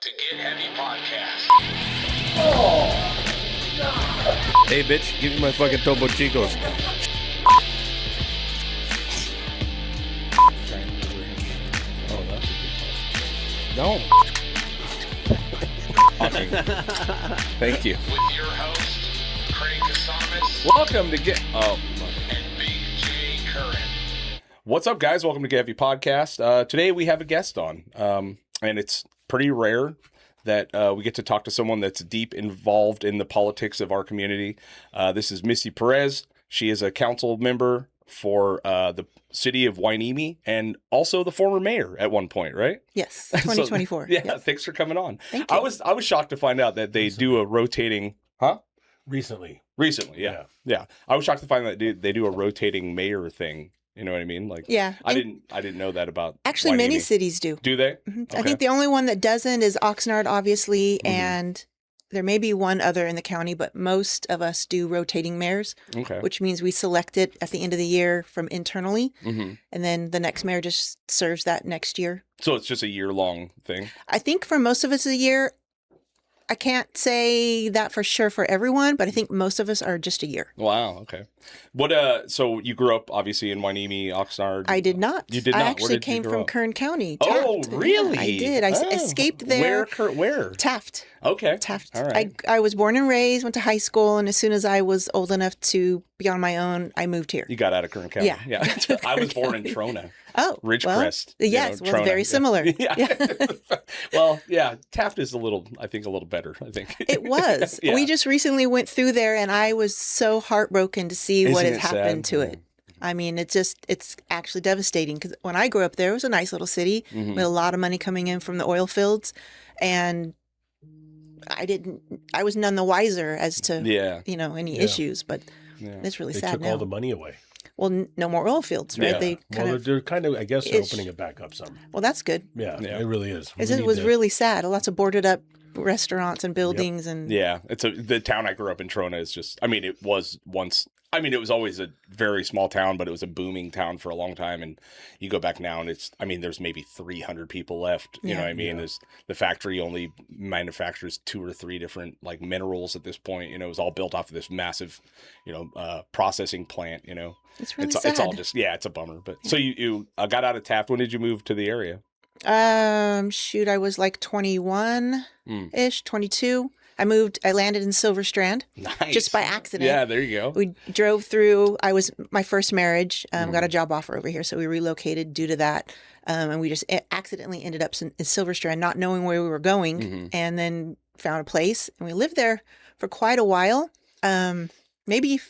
to Get Heavy podcast. Hey, bitch, give me my fucking Topo Chicos. Oh, that's a good no. Okay. Thank you. With your host, Craig Casamas. Welcome to Get... Oh, and Big J Curran. what's up, guys? Welcome to Get Heavy podcast. Today we have a guest on, and it's pretty rare that we get to talk to someone that's deep involved in the politics of our community. This is Misty Perez. She is a council member for the city of Hueneme and also the former mayor at one point, right? Yes, 2024. So, yeah, yes. Thanks for coming on. Thank you. I was shocked to find out that they do a rotating, Recently, yeah. I was shocked to find that they do a rotating mayor thing. You know what I mean? Like, Yeah. I didn't know that about. Actually, many Hueneme. cities do. Do they? Mhm. Okay. I think the only one that doesn't is Oxnard, obviously, Mhm. and there may be one other in the county, but most of us do rotating mayors, Okay. which means we select it at the end of the year from internally, hmm and then the next mayor just serves that next year. So it's just a year-long thing. I think for most of us a year. I can't say that for sure for everyone, but I think most of us are just a year. Wow. Okay. What? So you grew up obviously in Hueneme, Oxnard. I did not. You did I not. Where actually did you came grow from up? Kern County. Oh, Taft. Yeah, really? I did. I Oh. escaped there. Where? Taft. Okay. Taft. All right. I was born and raised, went to high school, and as soon as I was old enough to be on my own, I moved here. You got out of Kern County. Yeah. Yeah. I was born in Trona, Oh, Ridgecrest. Well, you yes, know, well, Trona. very Yeah. similar. Yeah. Well, yeah. Taft is a little better. I think It was. Yeah. We just recently went through there, and I was so heartbroken to see what Isn't has it happened sad? to it. I mean, it's actually devastating because when I grew up there, it was a nice little city. Mhm. We had a lot of money coming in from the oil fields, and I was none the wiser as to, Yeah. any Yeah. issues, but Yeah. it's really they sad took now. all the money away. Well, no more oil fields, right? Yeah. They kind Well, of, they're kind of, I guess, they're ish. opening it back up some. well, that's good. Yeah, Yeah. it really is. Because We it need was to- really sad. Lots of boarded up restaurants and buildings and Yeah, the town I grew up in, Trona, is just. I mean, it was once. I mean, it was always a very small town, but it was a booming town for a long time. And you go back now, and it's. I mean, there's maybe 300 people left. You know what I mean? Yeah. There's the factory only manufactures 2 or 3 different like minerals at this point. You know, it was all built off of this massive, processing plant. You know, it's really it's sad. all just it's a bummer. But so you got out of Taft. When did you move to the area? Shoot, I was like 21-ish, 22. I landed in Silver Strand Nice. just by accident. Yeah, there you go. We drove through. I was my first marriage. Got Mm-hmm. a job offer over here, so we relocated due to that. And we just accidentally ended up in Silver Strand, not knowing where we were going, Mhm. and then found a place. And we lived there for quite a while, maybe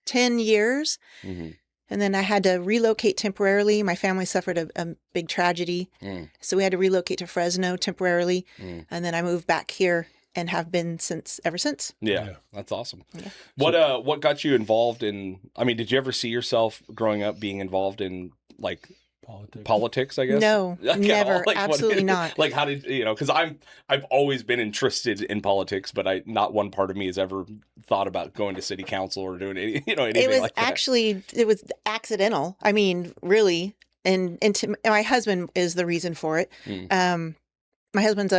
10 years. hmm And then I had to relocate temporarily. My family suffered a big tragedy, Mm. so we had to relocate to Fresno temporarily. Mm. And then I moved back here and have been ever since. Yeah, Yeah. that's awesome. Yeah. What got you involved in? I mean, did you ever see yourself growing up being involved in like politics? I guess No, Like, at never, all? Like, absolutely not. Like, how did Because I've always been interested in politics, but not one part of me has ever thought about going to city council or doing anything It was like that. actually it was accidental. I mean, really, and my husband is the reason for it. Mm. My husband's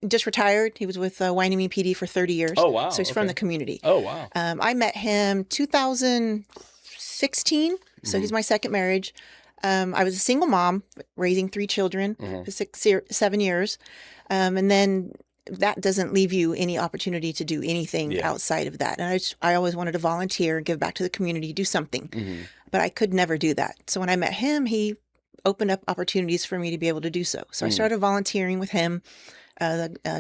just retired. He was with Hueneme PD for 30 years. Oh wow! So he's from okay. the community. Oh wow! I met him 2016. So Mm-hmm. he's my second marriage. I was a single mom raising 3 children Mhm. for 7 years. And then that doesn't leave you any opportunity to do anything Yeah. outside of that. And I always wanted to volunteer and give back to the community, do something, Mhm. but I could never do that. So when I met him, he opened up opportunities for me to be able to do so. So I started volunteering with him,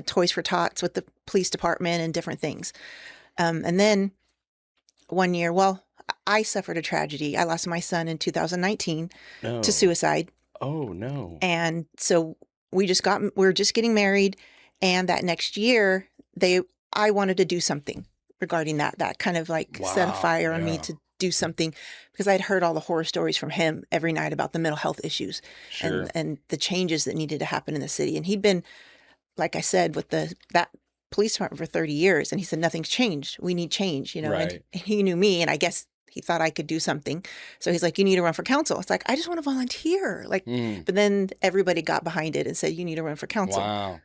Toys for Tots with the police department and different things. And then one year, I suffered a tragedy. I lost my son in 2019 No. to suicide. Oh no! And so we were just getting married. And that next year, I wanted to do something regarding that. That kind of like set a Wow, fire on me yeah. to do something because I'd heard all the horror stories from him every night about the mental health issues Sure. and the changes that needed to happen in the city. And he'd been, like I said, with that police department for 30 years. And he said, nothing's changed. We need change, Right. and he knew me. And I guess he thought I could do something. So he's like, you need to run for council. It's like, I just want to volunteer. Like, Mm. but then everybody got behind it and said, you need to run for council. Wow.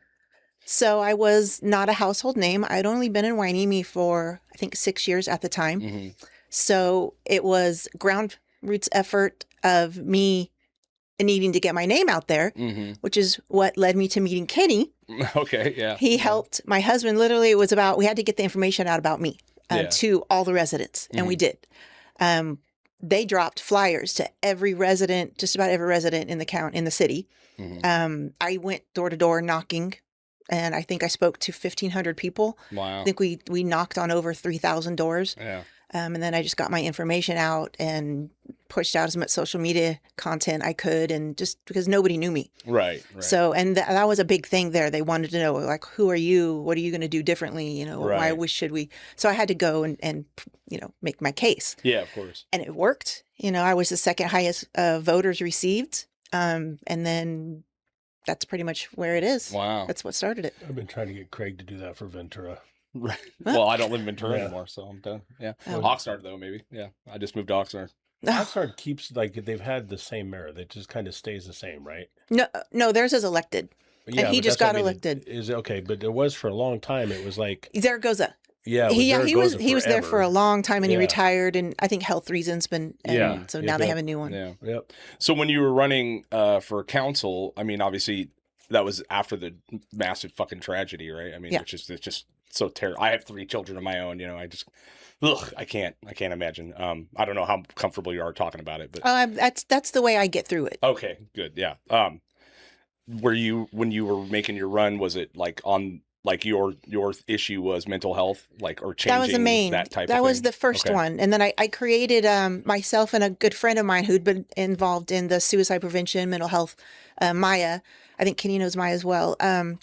So I was not a household name. I'd only been in Hueneme for, I think, 6 years at the time. Mm-hmm. So it was groundroots effort of me needing to get my name out there, Mm-hmm. which is what led me to meeting Kenny. Okay. Yeah. He helped my husband. Literally, it was about, we had to get the information out about me Yeah. to all the residents, and we did. They dropped flyers to every resident, just about every resident in the city. Mm-hmm. I went door to door knocking, and I think I spoke to 1,500 people. Wow. I think we knocked on over 3,000 doors. Yeah. And then I just got my information out and pushed out as much social media content I could, and just because nobody knew me. Right. Right. So, and that was a big thing there. They wanted to know, like, who are you? What are you going to do differently? You know, why should we? So I had to go and make my case. Yeah, of course. And it worked. You know, I was the second highest voters received. And then that's pretty much where it is. Wow. That's what started it. I've been trying to get Craig to do that for Ventura. Right. Well, I don't live in Ventura Yeah. anymore, so I'm done. Yeah. Oh. Oxnard, though, maybe. Yeah. I just moved to Oxnard. Oxnard keeps, like, they've had the same mayor. That just kind of stays the same, right? No, theirs is elected. Yeah, he but just that's what got I mean. elected. Is okay, but it was for a long time. It was like, Zaragoza. yeah, He was there for a long time, and he Yeah. retired, and I think health reasons so now they have a new one. Yeah. Yep. So when you were running for council, I mean, obviously that was after the massive fucking tragedy, right? I mean, Yeah. it's just so terrible. I have 3 children of my own. You know, I can't imagine. I don't know how comfortable you are talking about it, but That's the way I get through it. okay, good, yeah. Were you, when you were making your run, was it like on, like your issue was mental health, like, or changing That was the main. that type of That was thing? the first Okay. one, and then I created myself and a good friend of mine who'd been involved in the suicide prevention, mental health. Maya, I think Kenny knows Maya as well.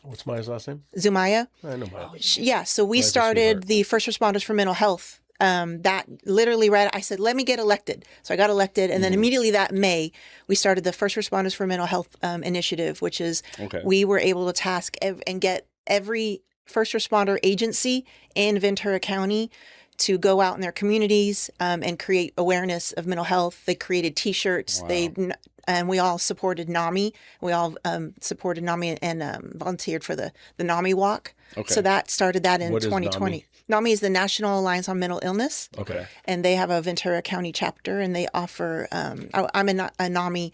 What's Maya's last name? Zumaya. I know Maya. Yeah, so we Maya's a started sweetheart. the first responders for mental health. That literally I said, let me get elected. So I got elected. And then immediately that May, we started the First Responders for Mental Health initiative, which is Okay. we were able to task and get every first responder agency in Ventura County to go out in their communities and create awareness of mental health. They created T-shirts. Wow. And we all supported NAMI. We all supported NAMI and volunteered for the NAMI walk. Okay. So that started that in What is 2020. NAMI is the National Alliance on Mental Illness. Okay. And they have a Ventura County chapter, and they offer, I'm a NAMI,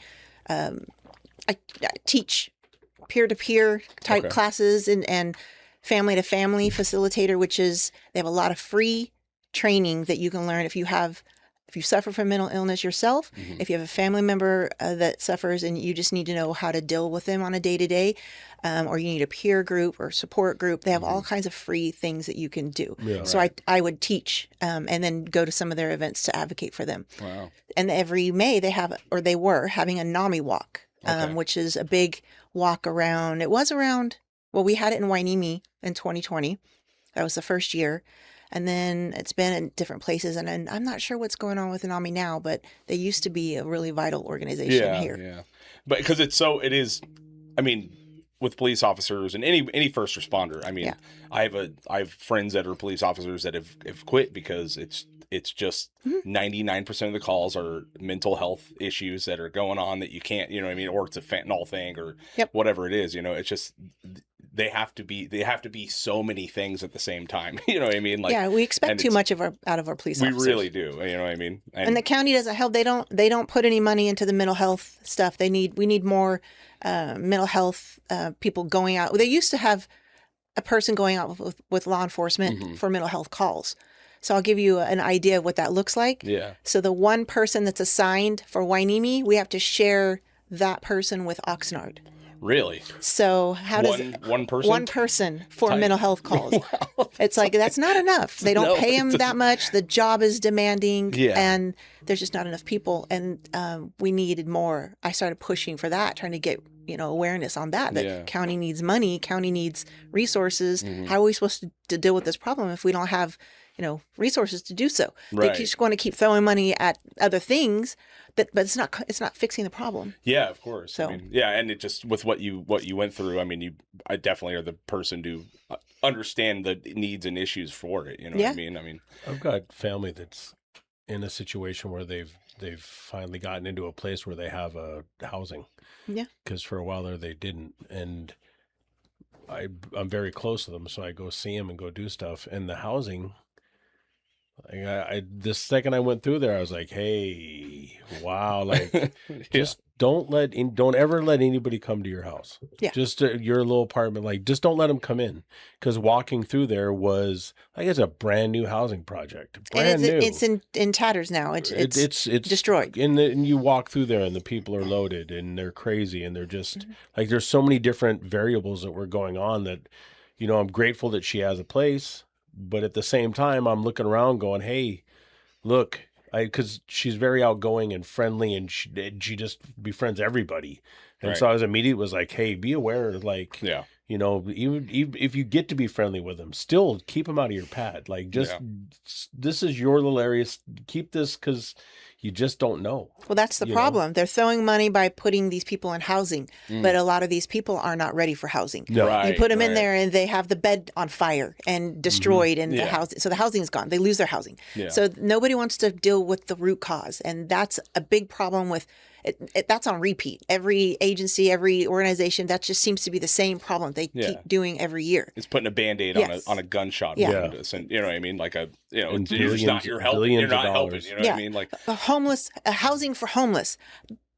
I teach peer-to-peer type Okay. classes and family-to-family facilitator, which is, they have a lot of free training that you can learn if you suffer from mental illness yourself, Mhm. if you have a family member that suffers and you just need to know how to deal with them on a day-to-day, or you need a peer group or support group, they have all kinds of free things that you can do. Yeah. So I would teach and then go to some of their events to advocate for them. Wow. And every May they were having a NAMI walk, Okay. which is a big walk around. It was around, well, we had it in Hueneme in 2020. That was the first year. And then it's been in different places. And I'm not sure what's going on with NAMI now, but they used to be a really vital organization Yeah. here. Yeah. But because it is, I mean, with police officers and any first responder, I mean, Yeah. I have friends that are police officers that have quit because it's just 99% of the calls are mental health issues that are going on that you can't, you know what I mean, or it's a fentanyl thing or Yep. whatever it is, you know, it's just, they have to be so many things at the same time. You know what I mean? Like, yeah, we expect and too it's- much out of our police we officers. really do. You know what I mean? And the county doesn't help. They don't put any money into the mental health stuff. We need more mental health people going out. They used to have a person going out with law enforcement Mhm. for mental health calls. So I'll give you an idea of what that looks like. yeah. So the one person that's assigned for Hueneme, we have to share that person with Oxnard. Really? So how does One person? one person for Tight. mental health calls? Wow. It's like, that's not enough. They don't No, pay it them that doesn't. much. The job is demanding, Yeah. and there's just not enough people. And we needed more. I started pushing for that, trying to get awareness on that. That Yeah. county needs money, county needs resources. Mhm. How are we supposed to deal with this problem if we don't have resources to do so? Right. They're just going to keep throwing money at other things, but it's not fixing the problem. Yeah, of course. So- I mean, yeah, and it just with what you went through. I mean, I definitely are the person to understand the needs and issues for it. You know Yeah. what I mean? I mean, I've got family that's in a situation where they've finally gotten into a place where they have a housing. Yeah. Because for a while there they didn't, and I'm very close to them, so I go see them and go do stuff. And the housing, like the second I went through there, I was like, hey, wow, like just don't ever let anybody come to your house. Yeah. Just your little apartment, like just don't let them come in, because walking through there was like it's a brand new housing project, brand new. It's in tatters now. It's destroyed. And you walk through there, and the people are loaded, and they're crazy, and they're just like there's so many different variables that were going on that, I'm grateful that she has a place, but at the same time, I'm looking around going, hey, look. Because she's very outgoing and friendly, and she just befriends everybody. And so I was like, hey, be aware, like, even if you get to be friendly with them, still keep them out of your pad. Like, this is your little area. Keep this, because you just don't know. Well, that's the problem. They're throwing money by putting these people in housing, but a lot of these people are not ready for housing. No. You put them in there, and they have the bed on fire and destroyed, and the housing. So the housing is gone. They lose their housing. Yeah. So nobody wants to deal with the root cause, and that's a big problem with. That's on repeat. Every agency, every organization, that just seems to be the same problem they keep doing every year. It's putting a Band-Aid on a gunshot wound, and you know what I mean, like you're just not you're helping, you're not helping, you know what I mean, like a housing for homeless.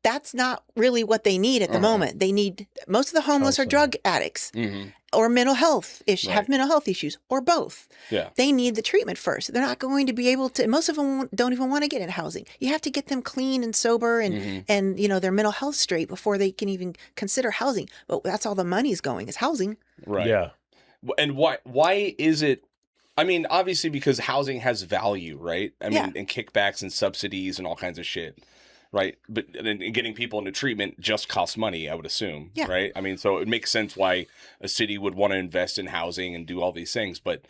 That's not really what they need at the moment. They need, most of the homeless are drug addicts or mental health issues, have mental health issues, or both. Yeah. They need the treatment first. They're not going to be able to, most of them don't even want to get in housing. You have to get them clean and sober and their mental health straight before they can even consider housing. But that's all the money's going, is housing. Right. Yeah. And why is it, I mean, obviously because housing has value, right? I mean, and kickbacks and subsidies and all kinds of shit. Right. But then getting people into treatment just costs money, I would assume. Yeah. Right. I mean, so it makes sense why a city would want to invest in housing and do all these things. But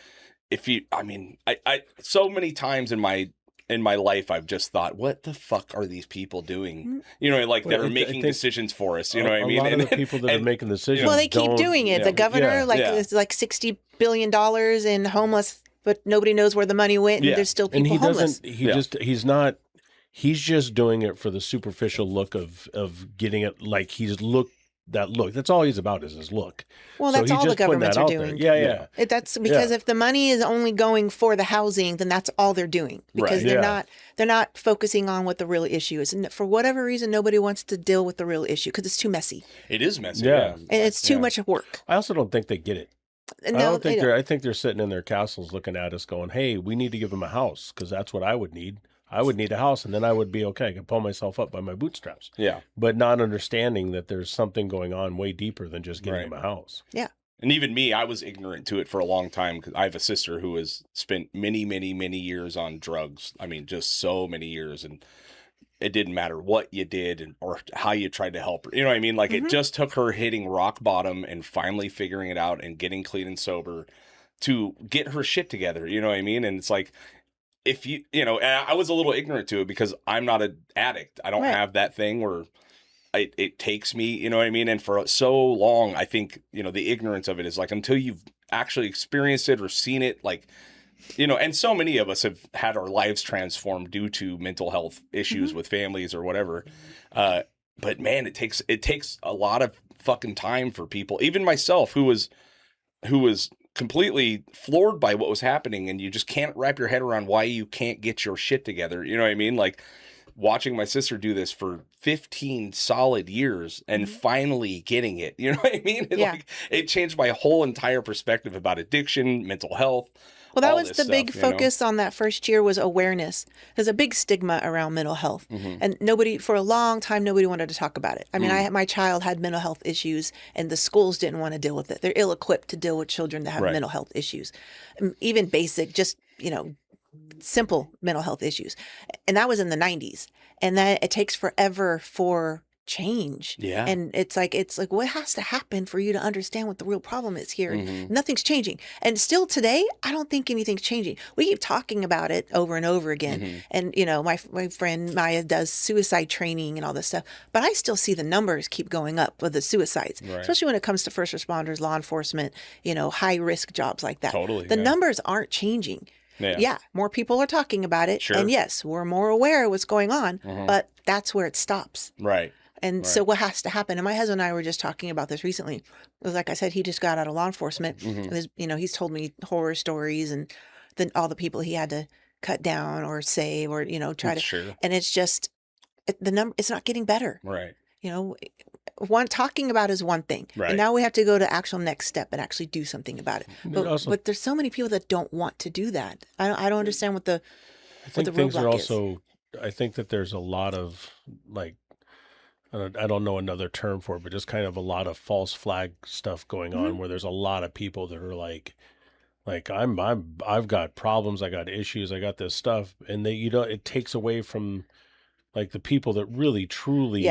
I so many times in my life, I've just thought, what the fuck are these people doing? That are making decisions for us. You know what I mean? A lot of the people that are making decisions. Well, they keep doing it. The governor, it's like $60 billion in homeless, but nobody knows where the money went. And there's still people homeless. He's just doing it for the superficial look of getting it, like that look. That's all he's about, is his look. Well, that's all the governments are doing. Yeah. That's because if the money is only going for the housing, then that's all they're doing, because they're not focusing on what the real issue is. And for whatever reason, nobody wants to deal with the real issue because it's too messy. It is messy. Yeah. And it's too much work. I also don't think they get it. No, I think they're sitting in their castles looking at us going, hey, we need to give them a house, because that's what I would need. I would need a house, and then I would be okay. I could pull myself up by my bootstraps. Yeah. But not understanding that there's something going on way deeper than just getting them a house. Yeah. And even me, I was ignorant to it for a long time, because I have a sister who has spent many, many, many years on drugs. I mean, just so many years. And it didn't matter what you did or how you tried to help her. You know what I mean? Like, it just took her hitting rock bottom and finally figuring it out and getting clean and sober to get her shit together. You know what I mean? And it's like, if I was a little ignorant to it because I'm not an addict. I don't have that thing where it takes me, you know what I mean? And for so long, I think, the ignorance of it is like, until you've actually experienced it or seen it, like, and so many of us have had our lives transformed due to mental health issues with families or whatever. But man, it takes a lot of fucking time for people, even myself, who was completely floored by what was happening, and you just can't wrap your head around why you can't get your shit together. You know what I mean? Like, watching my sister do this for 15 solid years and finally getting it. You know what I mean? It changed my whole entire perspective about addiction, mental health. Well, that was the big focus on that first year, was awareness. There's a big stigma around mental health. And for a long time, nobody wanted to talk about it. I mean, my child had mental health issues, and the schools didn't want to deal with it. They're ill-equipped to deal with children that have mental health issues. Even basic, just, simple mental health issues. And that was in the 90s. And that it takes forever for change. Yeah. And it's like what has to happen for you to understand what the real problem is here? Nothing's changing. And still today, I don't think anything's changing. We keep talking about it over and over again. And my friend Maya does suicide training and all this stuff, but I still see the numbers keep going up with the suicides, especially when it comes to first responders, law enforcement, high risk jobs like that. Totally. The numbers aren't changing. Yeah, more people are talking about it. Sure. And yes, we're more aware of what's going on, but that's where it stops. Right. And so what has to happen? And my husband and I were just talking about this recently. It was like I said, he just got out of law enforcement. And there's, he's told me horror stories and then all the people he had to cut down or save or, try to. Sure. And it's just it's not getting better. Right. Talking about is one thing. Right. And now we have to go to actual next step and actually do something about it. But there's so many people that don't want to do that. I don't understand what the things are roadblock also, I think that there's a lot of like, I don't know another term for it, but just kind of a lot of false flag stuff going on where there's a lot of people that are like I've got problems, I got issues, I got this stuff. And it takes away from like the people that really truly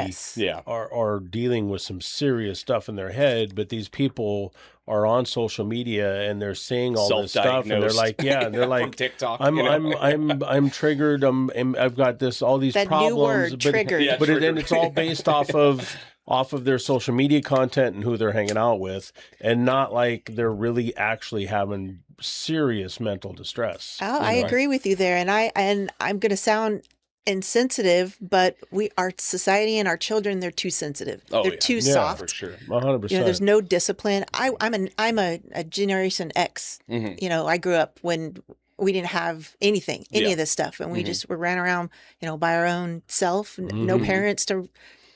are dealing with some serious stuff in their head, but these people are on social media and they're saying all this stuff and they're like, they're like, from TikTok, I'm triggered. I've got all these that problems, new word, but triggered. Then it's all based off of their social media content and who they're hanging out with, and not like they're really actually having serious mental distress. I agree with you there. And I'm going to sound insensitive, but our society and our children, they're too sensitive. They're too soft. For sure. 100%. There's no discipline. I'm a Generation X. I grew up when we didn't have anything, any of this stuff. And we ran around, by our own self, no parents to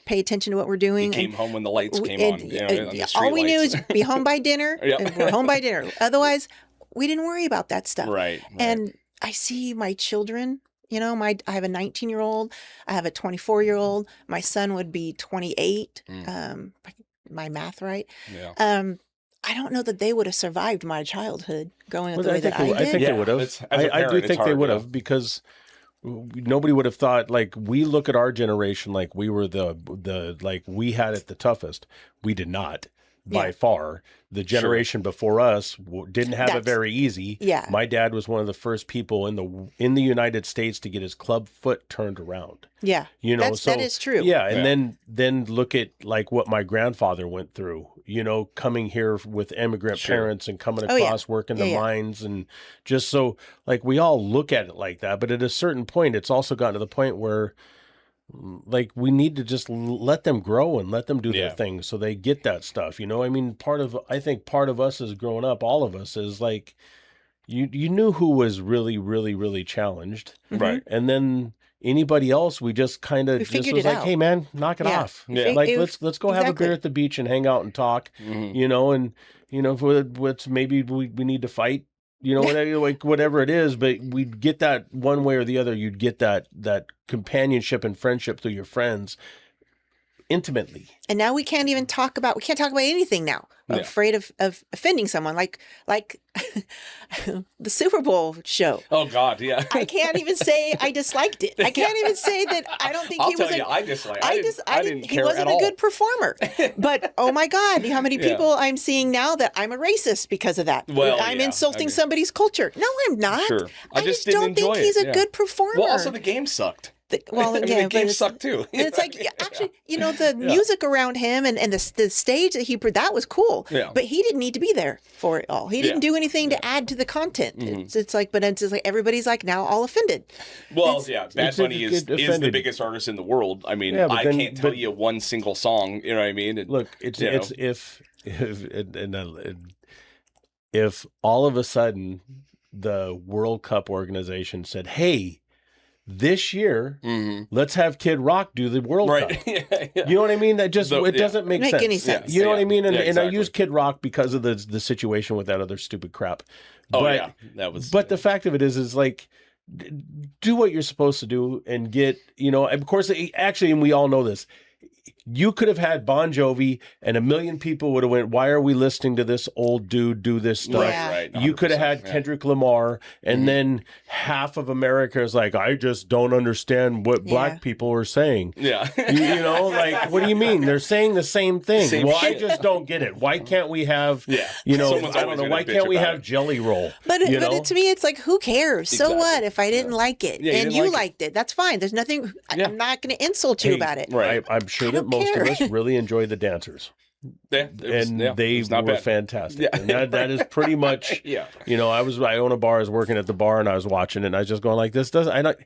pay attention to what we're doing. You came home when the lights came on. The all we knew lights. is be home by dinner. And we're home by dinner. Otherwise, we didn't worry about that stuff. Right. And I see my children, I have a 19-year-old, I have a 24-year-old, my son would be 28. My math right. Yeah. I don't know that they would have survived my childhood growing up the way that I did. I think they would have. I do think they would have, because nobody would have thought, like, we look at our generation like we were like we had it the toughest. We did not. By far, the generation before us didn't have it very easy. Yeah, my dad was one of the first people in the United States to get his club foot turned around. Yeah, that is true. Yeah, and then look at like what my grandfather went through. Coming here with immigrant parents and coming across working the mines, and just so like we all look at it like that. But at a certain point, it's also gotten to the point where, like, we need to just let them grow and let them do their thing so they get that stuff. I mean, I think part of us as growing up, all of us, is like, you knew who was really, really, really challenged. Right. And then anybody else, we just kind of just was like, hey man, knock it off. Yeah. Like, let's go have a beer at the beach and hang out and talk, and what's maybe we need to fight. Whatever it is, but we'd get that one way or the other. You'd get that companionship and friendship through your friends intimately. And now we can't talk about anything now. We're afraid of offending someone, like the Super Bowl show. Oh God, yeah. I can't even say I disliked it. I can't even say that I don't think he was. I disliked. I didn't. He wasn't a good performer. But oh my God, how many people I'm seeing now that I'm a racist because of that? Well, I'm insulting somebody's culture. No, I'm not. Sure. I just don't think he's a good performer. Well, also the game sucked. The game sucked too. And it's like, actually, the music around him and the stage that that was cool. Yeah. But he didn't need to be there for it all. He didn't do anything to add to the content. It's like everybody's like now all offended. Well, Bad Bunny is the biggest artist in the world. I mean, I can't tell you one single song. You know what I mean? Look, if all of a sudden the World Cup organization said, hey, this year, let's have Kid Rock do the World Cup. You know what I mean? That just it doesn't make sense. Any sense. You know what I mean? And I use Kid Rock because of the situation with that other stupid crap. That was. But the fact of it is like, do what you're supposed to do and get. Of course, actually, and we all know this. You could have had Bon Jovi and 1 million people would have went, why are we listening to this old dude do this stuff? Right. You could have had Kendrick Lamar, and then half of America is like, I just don't understand what black people are saying. Yeah. Like, what do you mean? They're saying the same thing. I just don't get it. Why can't we have, I don't know, why can't we have Jelly Roll? But to me, it's like, who cares? Exactly. So what if I didn't like it and you liked it? That's fine. There's nothing, I'm not going to insult you about it. Right. I'm sure that most of us really enjoy the dancers. They were fantastic. Yeah. And that is pretty much, I own a bar, I was working at the bar and I was watching it and I was just going like, this doesn't,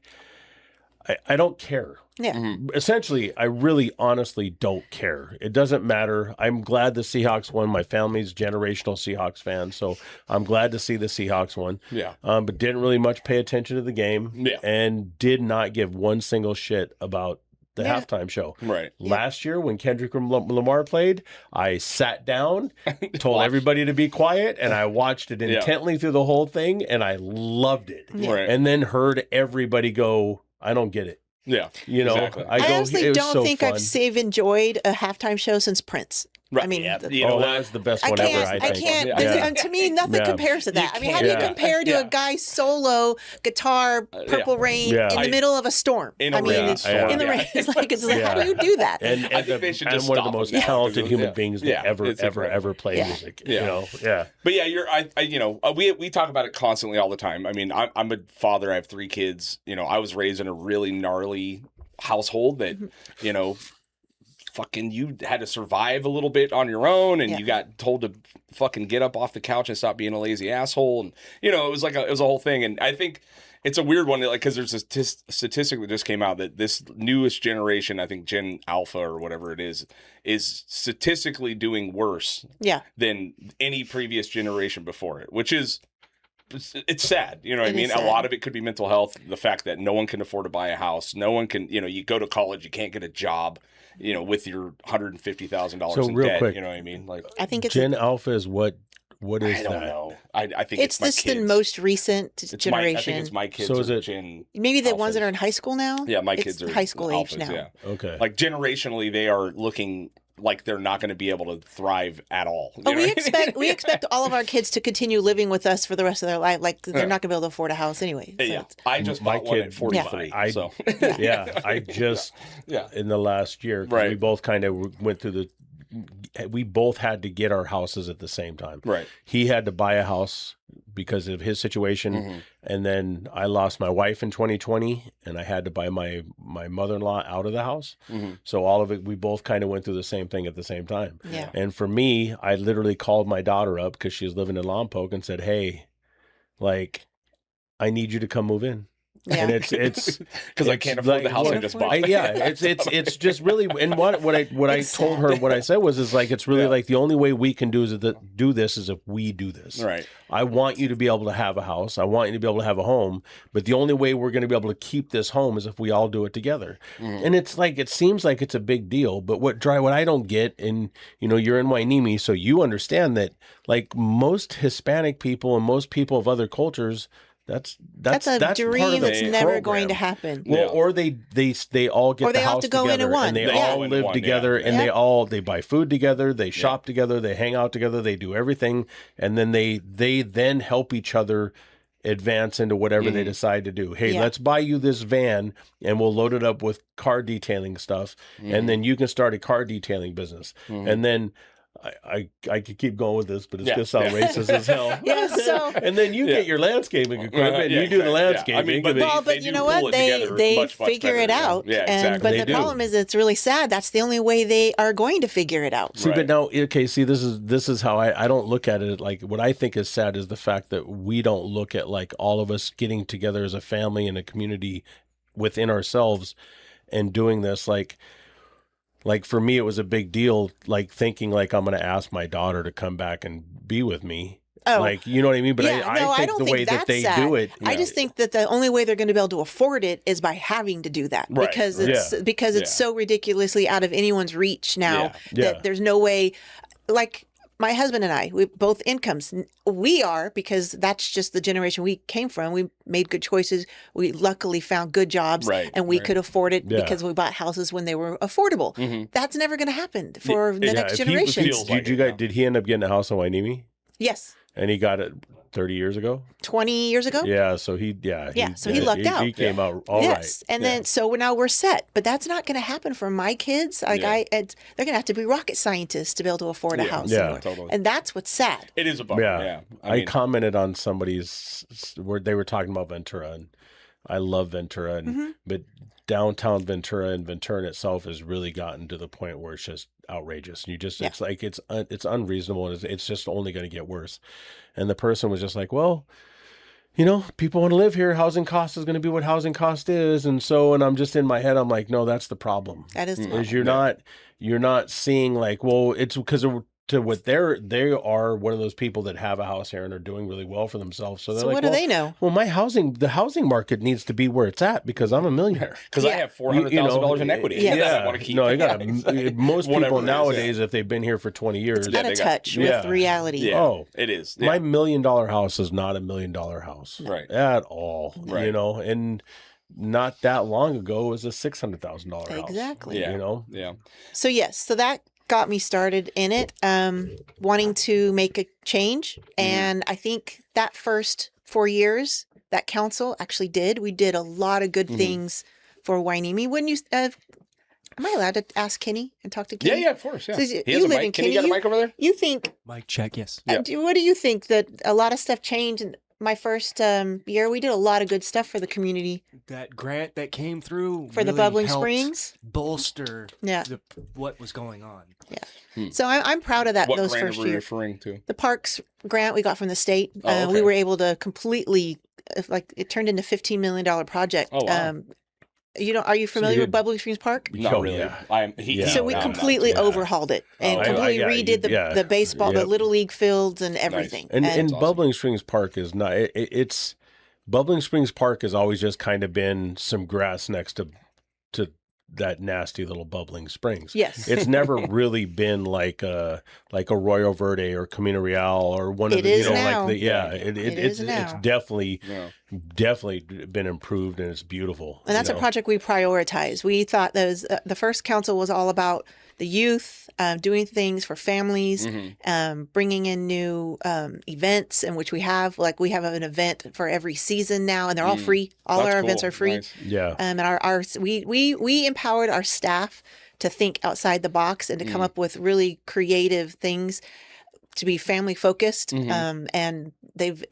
I don't care. Yeah. Essentially, I really honestly don't care. It doesn't matter. I'm glad the Seahawks won. My family's generational Seahawks fan, so I'm glad to see the Seahawks won. Yeah. But didn't really much pay attention to the game. Yeah. And did not give one single shit about the Yeah. halftime show. Right. Last year when Kendrick Lamar played, I sat down, told Watched. everybody to be quiet, and I watched it intently through the whole thing, and I loved it. Right. And then heard everybody go, I don't get it. Yeah. You know, Exactly. I go, honestly it was don't so think fun. I've enjoyed a halftime show since Prince. Right. I mean, yeah. the- You know Oh, what? that was the best I one can't. ever, I think. can't. Yeah. there's- Yeah. To me, nothing Yeah. compares to that. I mean, how do you can't. compare to Yeah. a guy's solo guitar, Purple Rain Yeah. in the middle of a storm? In a I mean, rain it's storm, in the yeah. rain. It's like, how Yeah. do you do that? And, I think they should and just one of the stop most it now, talented because human yeah. beings Yeah, that it's ever incredible. play Yeah. music. Yeah. You know, yeah. But yeah, we talk about it constantly all the time. I mean, I'm a father. I have 3 kids. You know, I was raised in a really gnarly household that, you know, fucking you had to survive a little bit on your own, and Yeah. you got told to fucking get up off the couch and stop being a lazy asshole, and you know, it was a whole thing. And I think it's a weird one, like, because there's a statistic that just came out that this newest generation, I think Gen Alpha or whatever it is statistically doing worse Yeah. than any previous generation before it, which is, it's sad. You know what I It mean? is A sad. lot of it could be mental health. The fact that no one can afford to buy a house. No one can, you know, you go to college, you can't get a job, you know, with your $150,000 So in real debt. quick, You know what I mean? Like, I think it's Gen Alpha is what is I don't that? know. I think it's my just the kids. most recent I generation. think it's my kids. So is are it- Gen, Maybe the ones alphas. that are in high school now. Yeah, my It's kids are high school age alphas, now. Yeah. Okay. Like generationally, they are looking like they're not going to be able to thrive at all. You Oh, know we what I mean? we expect all of our kids to continue living with us for the rest of their life. Like they're Yeah. not going to be able to afford a house anyway. So Yeah, it's- I just My bought one kid- at 43. I- So yeah, I just yeah, in the last year, 'cause Right. we both kind of went through we both had to get our houses at the same time. right. He had to buy a house because of his situation, Mhm. and then I lost my wife in 2020, and I had to buy my mother-in-law out of the house. Mhm. So all of it, we both kind of went through the same thing at the same time. yeah. And for me, I literally called my daughter up because she was living in Lompoc and said, "Hey, like, I need you to come move in." Yeah. And it's Because I can't afford the house I just bought. yeah, it's just really, and what I It's told her, sad. what I said was like, it's really Yeah. like the only way we can do this is if we do this. Right. I want you to be able to have a house. I want you to be able to have a home. But the only way we're going to be able to keep this home is if we all do it together. Mhm. And it's like, it seems like it's a big deal, but what I don't get, and you know, you're in Hueneme, so you understand that like most Hispanic people and most people of other cultures, that's a part of dream the that's never program. going to happen. Well, Yeah. or they all get Or they the all have house to go in together at one. and they Yeah. all Go in live one, together, yeah. and Yeah. they buy food together, they shop together, they hang out together, they do everything, and then they then help each other advance into whatever they decide to do. Hey, Yeah. let's buy you this van and we'll load it up with car detailing stuff, and then you can start a car detailing business. And then I could keep going with this, but it's Yeah. gonna sound racist as hell. Yeah, so- and then you get your landscaping equipment, and Yeah, you do the exactly. Yeah. landscaping. I mean, but and Well, but they you do know pull what? it They together they much figure better, it yeah. out. Yeah, And exactly. but They the do. problem is it's really sad. That's the only way they are going to figure it out. See, Right. but now, okay, see, this is how I don't look at it. Like, what I think is sad is the fact that we don't look at, like, all of us getting together as a family and a community within ourselves and doing this. Like for me, it was a big deal, like, thinking, like, I'm going to ask my daughter to come back and be with me. Oh. Like, you know what I mean? But Yeah, no, I think don't the think way that that's they sad. do it. I just think that the only way they're going to be able to afford it is by having to do that Right, because right. it's so ridiculously out of anyone's reach now Yeah. that Yeah. there's no way. Like my husband and I, we both incomes. We are because that's just the generation we came from. We made good choices. We luckily found good jobs, Right, and we right. could afford it Yeah. because we bought houses when they were affordable. Mhm. That's never going to happen for the Yeah, next if he- generation. feels like it, yeah. did he end up getting a house in Hueneme? Yes, And he got it 30 years ago? 20 years ago. Yeah, so he lucked out. He came out all right. Yes, and then so now we're set. But that's not going to happen for my kids. Like Yeah. they're going to have to be rocket scientists to be able to afford a Yeah. house. Yeah. anymore. Totally. And that's what's sad. It is a bummer. Yeah. Yeah. I mean, commented on somebody's where they were talking about Ventura, and I love Ventura, and but downtown Ventura and Ventura in itself has really gotten to the point where it's just outrageous. And you just Yeah. it's like it's unreasonable, and it's just only going to get worse. And the person was just like, well, you know, people want to live here. Housing cost is going to be what housing cost is. And I'm just in my head, I'm like, no, that's the problem. That is the Is problem. you're not seeing like, well, it's because to what they are one of those people that have a house here and are doing really well for themselves. So they're So like, what do well, they know? well, the housing market needs to be where it's at because I'm a millionaire. Because I Yeah. have $400,000 in equity. Yeah. that I want to keep. No, I got exactly. most Whatever people it is, nowadays, if they've been here for 20 years, Out of touch yeah. with reality. Yeah, Oh, it is. my Yeah. $1 million house is not a $1 million house, Right. at all. Right. You know, and not that long ago it was a $600,000 house. Exactly. Yeah. You know, Yeah. So yes, so that got me started in it, wanting to make a change. And I think that first 4 years that council actually we did a lot of good things for Hueneme. Wouldn't you, am I allowed to ask Kenny and talk to Yeah, Kenny? yeah, of course. Yeah. So He you has a live mic. in Can you Kenny, got a mic over there? You think, Mic check, yes. Yeah. what do you think that a lot of stuff changed in my first year? We did a lot of good stuff for the community, That grant that came through for the really Bubbling helped Springs. bolster Yeah. what was going on. So I'm proud of that. What Those grant first are we years. referring to? The parks grant we got from the state. Oh, okay. We were able to completely, it turned into $15 million project. Oh, wow. Are you familiar you with Bubbling Springs Park? Not Oh, really. yeah. Yeah. So we I'm not. completely Yeah. overhauled it and Oh, completely redid the baseball, the Yep. little league fields and everything. And That's awesome. Bubbling Springs Park is not. It's Bubbling Springs Park has always just kind of been some grass next to that nasty little Bubbling Springs. Yes. It's never really been like a Arroyo Verde or Camino Real or one of It the is you know now. like the It is it's now. definitely Yeah. been improved and it's beautiful. And that's you a know? project we prioritize. We thought those the first council was all about the youth, doing things for families, bringing in new events, in which we have an event for every season now, and they're all free. All That's our events cool. are free. Nice. Yeah. And we empowered our staff to think outside the box and to come up with really creative things to be family focused. And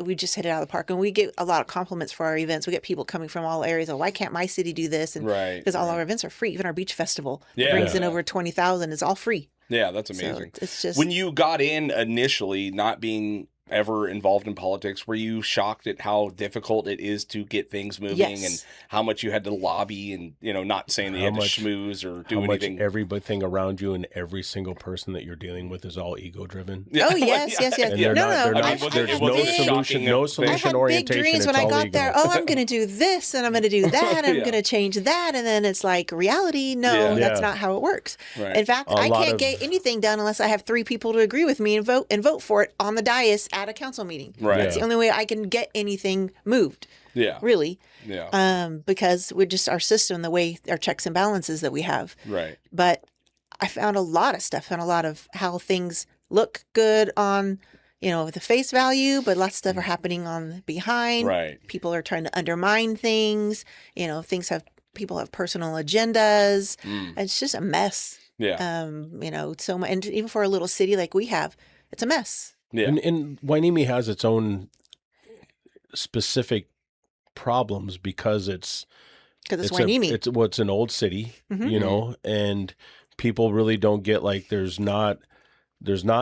we just hit it out of the park, and we get a lot of compliments for our events. We get people coming from all areas. Oh, why can't my city do this? And Right. because all our events are free. Even our beach festival Yeah. brings in over 20,000. It's all free. Yeah, that's So amazing. it's just When you got in initially, not being ever involved in politics, were you shocked at how difficult it is to get things moving Yes. and how much you had to lobby and, not saying that you How had much- to schmooze or do How much anything? everything around you and every single person that you're dealing with is all ego driven. Yeah. Oh, yes, yes, yes. And Yeah. they're No, not, no, they're I- not, I- there's I no had big- solution, I no I solution had big orientation. dreams It's when I all got ego. there. Oh, I'm going to do this and I'm going to do that and I'm Yeah. going to change that. And then it's like reality. No, Yeah. that's Yeah. not how it works. Right. In fact, A I lot can't of- get anything done unless I have 3 people to agree with me and vote for it on the dais at a council meeting. Right. That's the only way I can get anything moved, Yeah. really. Yeah. Because we're just our system, the way our checks and balances that we have. Right. But I found a lot of stuff and a lot of how things look good on, the face value, but lots of stuff are happening on behind. Right. People are trying to undermine things. People have personal agendas. It's just a mess. Yeah. So much, and even for a little city like we have, it's a mess. Yeah. And Hueneme has its own specific problems because it's Hueneme. it's an old city, and people really don't get like there's not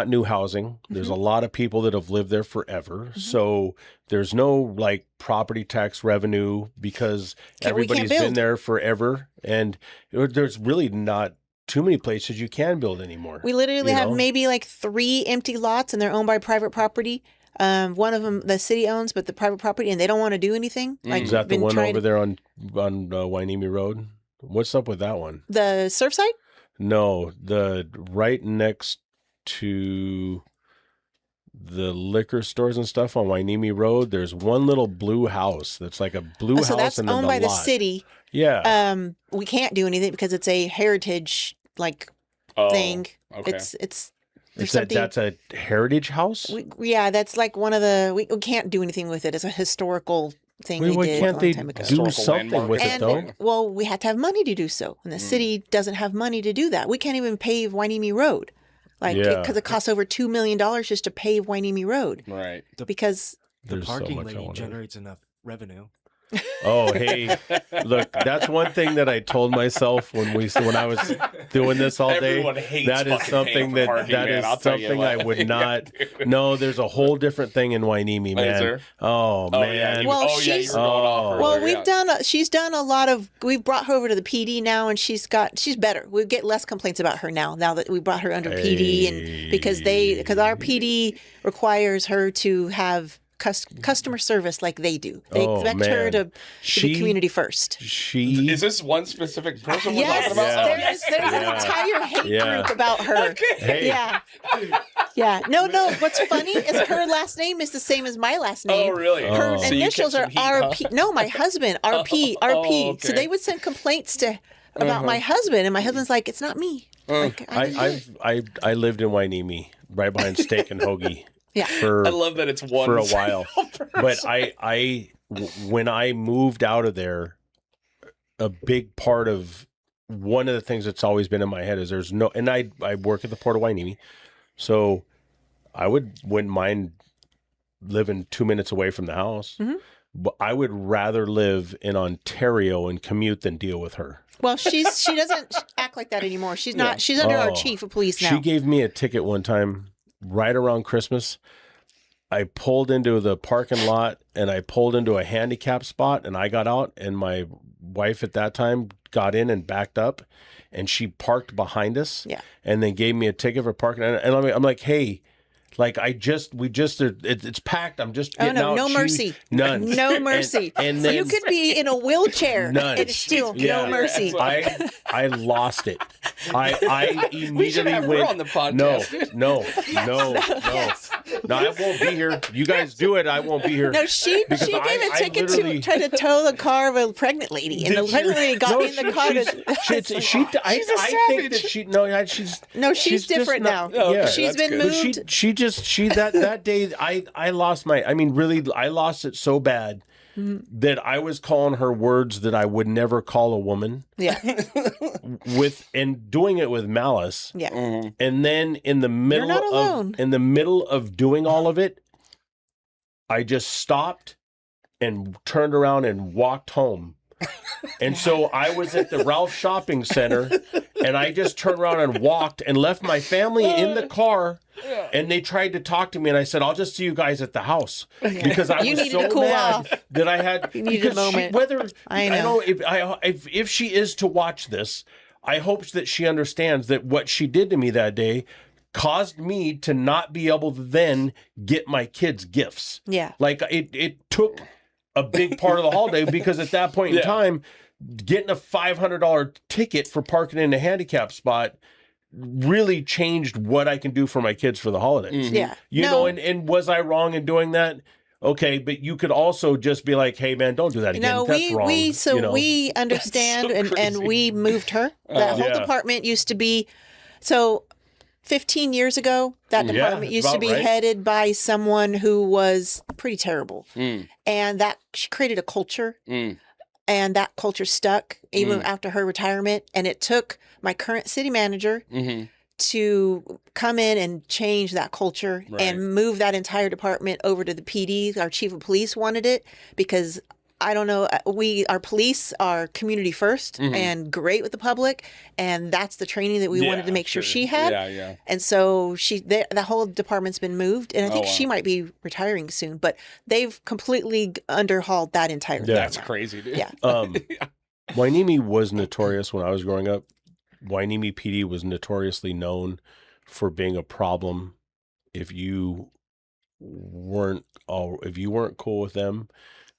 new housing. There's a lot of people that have lived there forever. So there's no like property tax revenue because We can't everybody's been build. there forever. And there's really not too many places you can build anymore. We literally you have know? maybe like 3 empty lots and they're owned by private property. One of them the city owns, but the private property, and they don't want to do anything. Like Is that the been one trying over to- there on Hueneme Road? What's up with that one? The Surfside? No, the right next to the liquor stores and stuff on Hueneme Road. There's one little blue house that's like a blue house, So that's and then owned the by the lot. city. Yeah, We can't do anything because it's a heritage Oh, thing. okay. It's Is there's that something. that's a heritage house. That's like one of the we can't do anything with it. It's a historical thing Why they did can't a long they time ago. do Historical something landmark with or it And though? well, we had to have money to do so, and the city doesn't have money to do that. We can't even pave Hueneme Road, Yeah. because it costs over $2 million just to pave Hueneme Road Right. because The There's so parking much I lane wanna- generates enough revenue. Oh, hey, look, that's one thing that I told myself when I was doing this all day. Everyone hates That is fucking something paying for that parking, that man. is I'll tell you something what. I would Yeah, not. dude. No, there's a whole different thing in Hueneme, Is man. there? Oh Oh, man. yeah. You, Well, oh, yeah. You she's- were going off Oh. earlier. Well, yeah. she's done a lot of, we've brought her over to the PD now, and she's better. We get less complaints about her now that we brought her under PD, and because our PD requires her to have customer service like they do. They Oh, expect her man. to She- be community first. She Is this one specific person we're Yes, talking about? Yeah. there's Yeah. an entire hate Yeah. group about her. Hey. Yeah. Yeah. No. What's funny is her last name is the same as my last name. Oh, really? Her Oh. So you initials catch are some heat, huh? RP. No, my husband, RP. Oh, So okay. they would send complaints about my husband, and my husband's like, it's not me. Like, I didn't do it. I lived in Hueneme, right behind Steak and Hoagie. Yeah. For I love that it's one for a while. single But person. when I moved out of there, a big part of one of the things that's always been in my head is there's no, and I work at the Port Hueneme, so I wouldn't mind living 2 minutes away from the house, Mhm. but I would rather live in Ontario and commute than deal with her. Well, she doesn't act like that anymore. She's not. She's under our Oh. chief of police now. She gave me a ticket one time right around Christmas. I pulled into the parking lot and I pulled into a handicap spot and I got out and my wife at that time got in and backed up and she parked behind us. Yeah. And then gave me a ticket for parking. And I'm like, hey, like it's packed. I'm just Oh getting no, out. no mercy. None. No mercy. And then You could be in a wheelchair None. and still Yeah. no mercy. I lost it. I We should immediately have her went on the podcast. No. No, I won't be here. You guys do it. I won't be here. No, she Because gave I a ticket literally- to try to tow the car of a pregnant lady, and the Did pregnant lady got No, in the car. I think that she's She's different just not- now. Yeah. She's that's been good. But moved. she that day I lost I lost it so bad that I was calling her words that I would never call a woman Yeah, and doing it with malice. yeah. Mhm. And then in the middle not alone. of doing all of it, I just stopped and turned around and walked home. And so I was at the Ralph Shopping Center and I just turned around and walked and left my family in the car. And they tried to talk to me and I said, I'll just see you guys at the house. Because I You was needed so to cool mad off. that I had You needed a because she- moment. whether I know. if she is to watch this, I hope that she understands that what she did to me that day caused me to not be able to then get my kids gifts. Yeah. Like it took a big part of the holiday because at that point in Yeah. time, getting a $500 ticket for parking in a handicap spot really changed what I can do for my kids for the holidays. Yeah. You No. know, and was I wrong in doing that? Okay, but you could also just be like, "Hey, man, don't do that again. No, That's wrong." you know? we understand, so and crazy. we moved her. That whole Yeah. department used to be 15 years ago. That Yeah, department used to about be right. headed by someone who was pretty terrible, Mm. and that she created a culture. Mm. And that culture stuck even after her retirement. And it took my current city manager Mhm. to come in and change that culture Right. and move that entire department over to the PD. Our chief of police wanted it because I don't know, our police are community 1st and great with the public. And that's the training that we wanted Yeah, to make sure she had. Yeah, yeah. And so the whole department's been moved, and I think wow. she might be retiring soon. But they've completely underhauled that entire Yeah. thing That's now. crazy, dude. Yeah. Hueneme was notorious when I was growing up. Hueneme PD was notoriously known for being a problem if you weren't cool with them.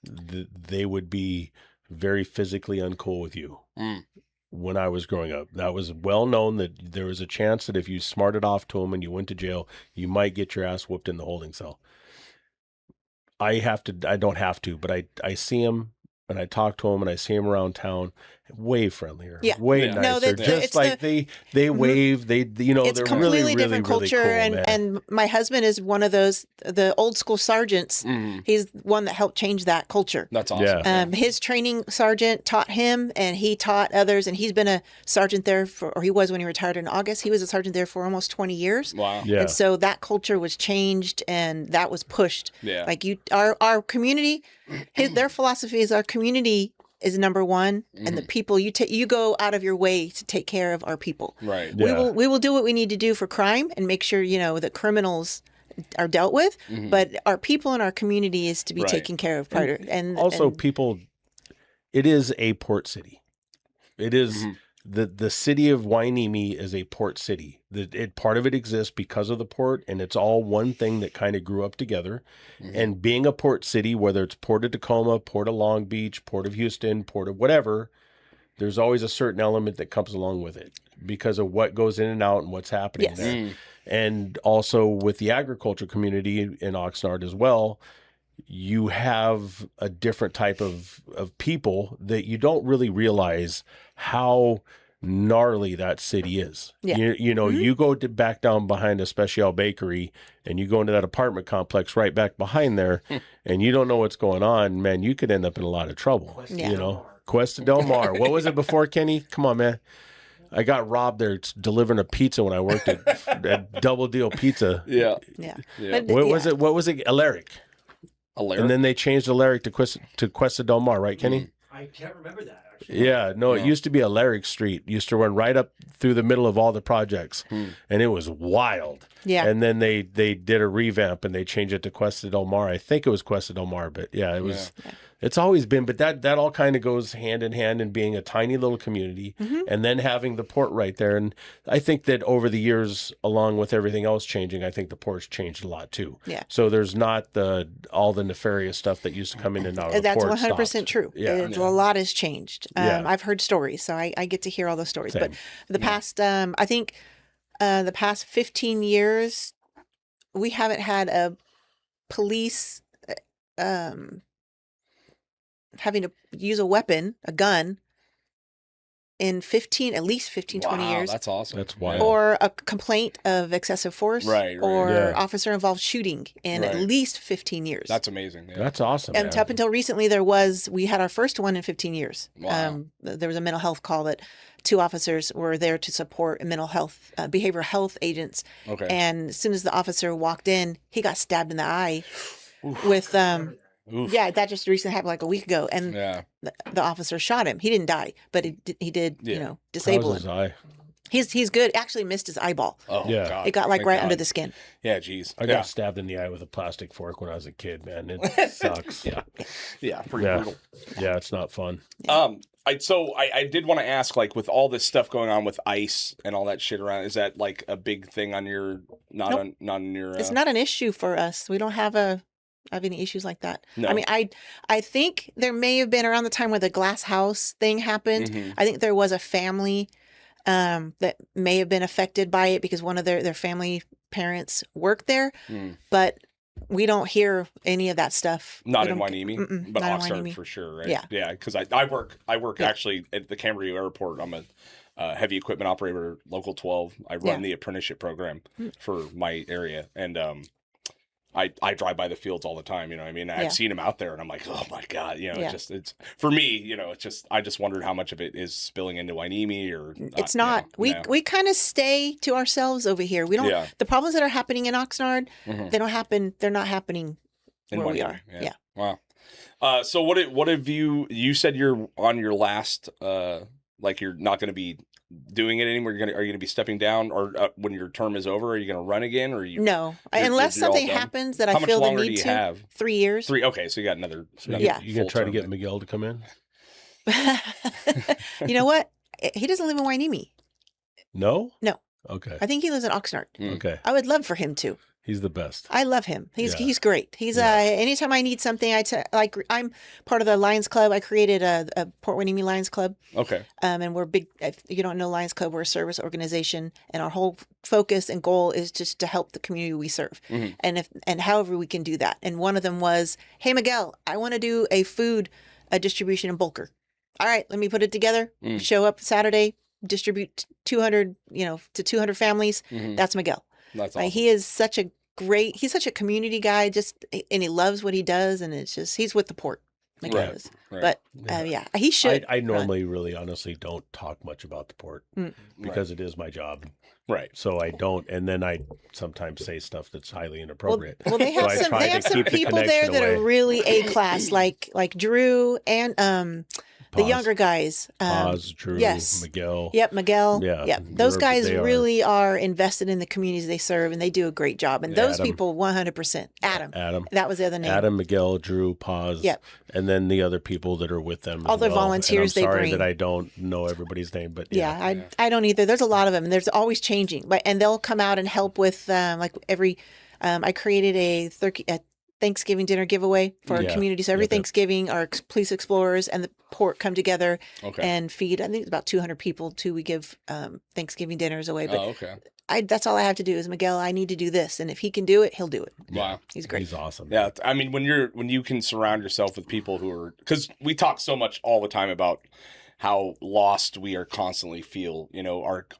They would be very physically uncool with you. Mm. When I was growing up, that was well known that there was a chance that if you smarted off to them and you went to jail, you might get your ass whooped in the holding cell. I don't have to, but I see him and I talk to him and I see him around town way friendlier, Yeah. way Yeah. No, nicer. that's- Just it's like they wave, they it's they're completely really different really culture, really cool, man. and my husband is one of those the old school sergeants. Mhm. He's one that helped change that culture. That's awesome. Yeah. His training sergeant taught him, and he taught others, and he's been a sergeant there or he was when he retired in August. He was a sergeant there for almost 20 years. Wow. Yeah. And so that culture was changed, and that was pushed. Yeah. Like our community, their philosophy is our community is number one, and the people you go out of your way to take care of our people. Right. Yeah. We will do what we need to do for crime and make sure that criminals are dealt with, but our people in our community is to be Right. taken care of. And Also, and- people, it is a port city. It is the city of Hueneme is a port city. Part of it exists because of the port, and it's all one thing that kind of grew up together. And being a port city, whether it's Port of Tacoma, Port of Long Beach, Port of Houston, Port of whatever, there's always a certain element that comes along with it because of what goes in and out and what's happening Yes. there. And also with the agriculture community in Oxnard as well, you have a different type of people that you don't really realize how gnarly that city is. Yeah. You go back down behind a Special Bakery and you go into that apartment complex right back behind there and you don't know what's going on, man, you could end up in a lot of trouble. Yeah. Cuesta Del Mar. What was it before, Kenny? Come on, man. I got robbed there delivering a pizza when I worked at Double Deal Pizza. Yeah. yeah. Yeah. But, What yeah. was it? What was it? Alaric. And then they changed Alaric to Cuesta Del Mar, right, Kenny? I can't remember that, actually. Yeah, no, it used to be Alaric Street. Used to run right up through the middle of all the projects, and it was wild. Yeah. And then they did a revamp and they changed it to Cuesta Del Mar. I think it was Cuesta Del Mar, but yeah, it was. It's always been, but that all kind of goes hand in hand in being a tiny little community and then having the port right there. And I think that over the years, along with everything else changing, I think the port's changed a lot too. Yeah. So there's not all the nefarious stuff that used to come in and out of the That's port. 100% stopped. true. Yeah. A lot has changed. Yeah. I've heard stories, so I get to hear all those stories. Same. But the past, I think, the past 15 years, we haven't had a police having to use a weapon, a gun, in at least 15, 20 Wow, years. that's awesome. That's wild. Or a complaint of excessive force, Right, right. or Yeah. officer-involved shooting in at Right. least 15 years. That's amazing. Yeah. That's awesome. And man. up until recently, we had our first one in 15 years. Wow. There was a mental health call that 2 officers were there to support mental health, behavioral health agents. Okay. And as soon as the officer walked in, he got stabbed in the eye with, Oof. yeah, that just recently happened like a week ago. And Yeah. the officer shot him. He didn't die, but he did, Yeah. disable How's his him. eye? He's good. Actually missed his eyeball. Oh, Yeah. God. It got like Thank right God. under the skin. Yeah, geez. I got stabbed in the eye with a plastic fork when I was a kid, man. It sucks. Yeah, pretty Yeah. brutal. Yeah, it's not fun. I did want to ask, like, with all this stuff going on with ICE and all that shit around, is that like a big thing on your not on your? It's not an issue for us. We don't have any issues like that. No. I mean, I think there may have been around the time where the glass house thing happened. Mhm. I think there was a family that may have been affected by it because one of their family parents worked there, Mm. but we don't hear any of that stuff. Not We in don't- Hueneme, but not in Oxnard Hueneme. for sure, right? Yeah. Yeah, because I work Yeah. actually at the Camarillo Airport. I'm a heavy equipment operator, local 12. I run Yeah. the apprenticeship program for my area, and I drive by the fields all the time. You know, what I mean, Yeah. I've seen them out there, and I'm like, oh my God, you know, Yeah. it's for me, you know, I just wondered how much of it is spilling into Hueneme or It's you know, not. We yeah. we kind of stay to ourselves over here. We don't. Yeah. The problems that are happening in Oxnard, Mhm. they don't happen. They're not happening In where we Hueneme, are. Yeah. Wow. So what have you said you're on your last like you're not going to be doing it anymore? Are you going to be stepping down, or when your term is over, are you going to run again, or you? No, You're- unless you're all something done? happens that How I much feel the longer do need you to. have? 3 years. 3. Okay, so you got another. So Yeah. you gonna full try to term get then. Miguel to come in? You know what? He doesn't live in Hueneme. No. No. Okay. I think he lives in Oxnard. Mm. Okay. I would love for him to. He's the best. I love him. He's Yeah. great. He's Yeah. anytime I need something, like I'm part of the Lions Club. I created a Port Hueneme Lions Club. Okay. And we're big. If you don't know Lions Club, we're a service organization, and our whole focus and goal is just to help the community we serve, Mhm. and however we can do that. And one of them was, hey Miguel, I want to do a food distribution in Bulker. all right, let me put it together. Show up Saturday, distribute 200, to 200 families. That's Miguel. That's awesome. He is he's such a community guy, and he loves what he does. And it's just, he's with the port. Miguel is. Right. But he should. I normally really honestly don't talk much about the port because it is my job. Right. So I don't, and then I sometimes say stuff that's highly inappropriate. Well, they have So I try to some keep the people there connection that are away. really A class, like Drew and the Paz. younger guys. Paz, Drew, yes. Miguel. Yep, Miguel. Yeah, Yep. Those guys they are. really are invested in the communities they serve, and they do a great job. And those Adam. people, 100%. Adam. That was the other name. Adam, Miguel, Drew, Paz. Yep. And then the other people that are with them. All as the well. volunteers and I'm they sorry bring. that I don't know everybody's name, but Yeah, I don't either. There's a lot of them, and there's always changing. And they'll come out and help with like every. I created a Thanksgiving dinner giveaway for our community. So every Thanksgiving, our police explorers and the port come together and feed. I think it's about 200 people too. We give Thanksgiving dinners away. But that's all I have to do is, Miguel, I need to do this, and if he can do it, he'll do it. Wow, he's great. He's awesome. Yeah, I mean, when you can surround yourself with people who are, because we talk so much all the time about how lost we are constantly feel.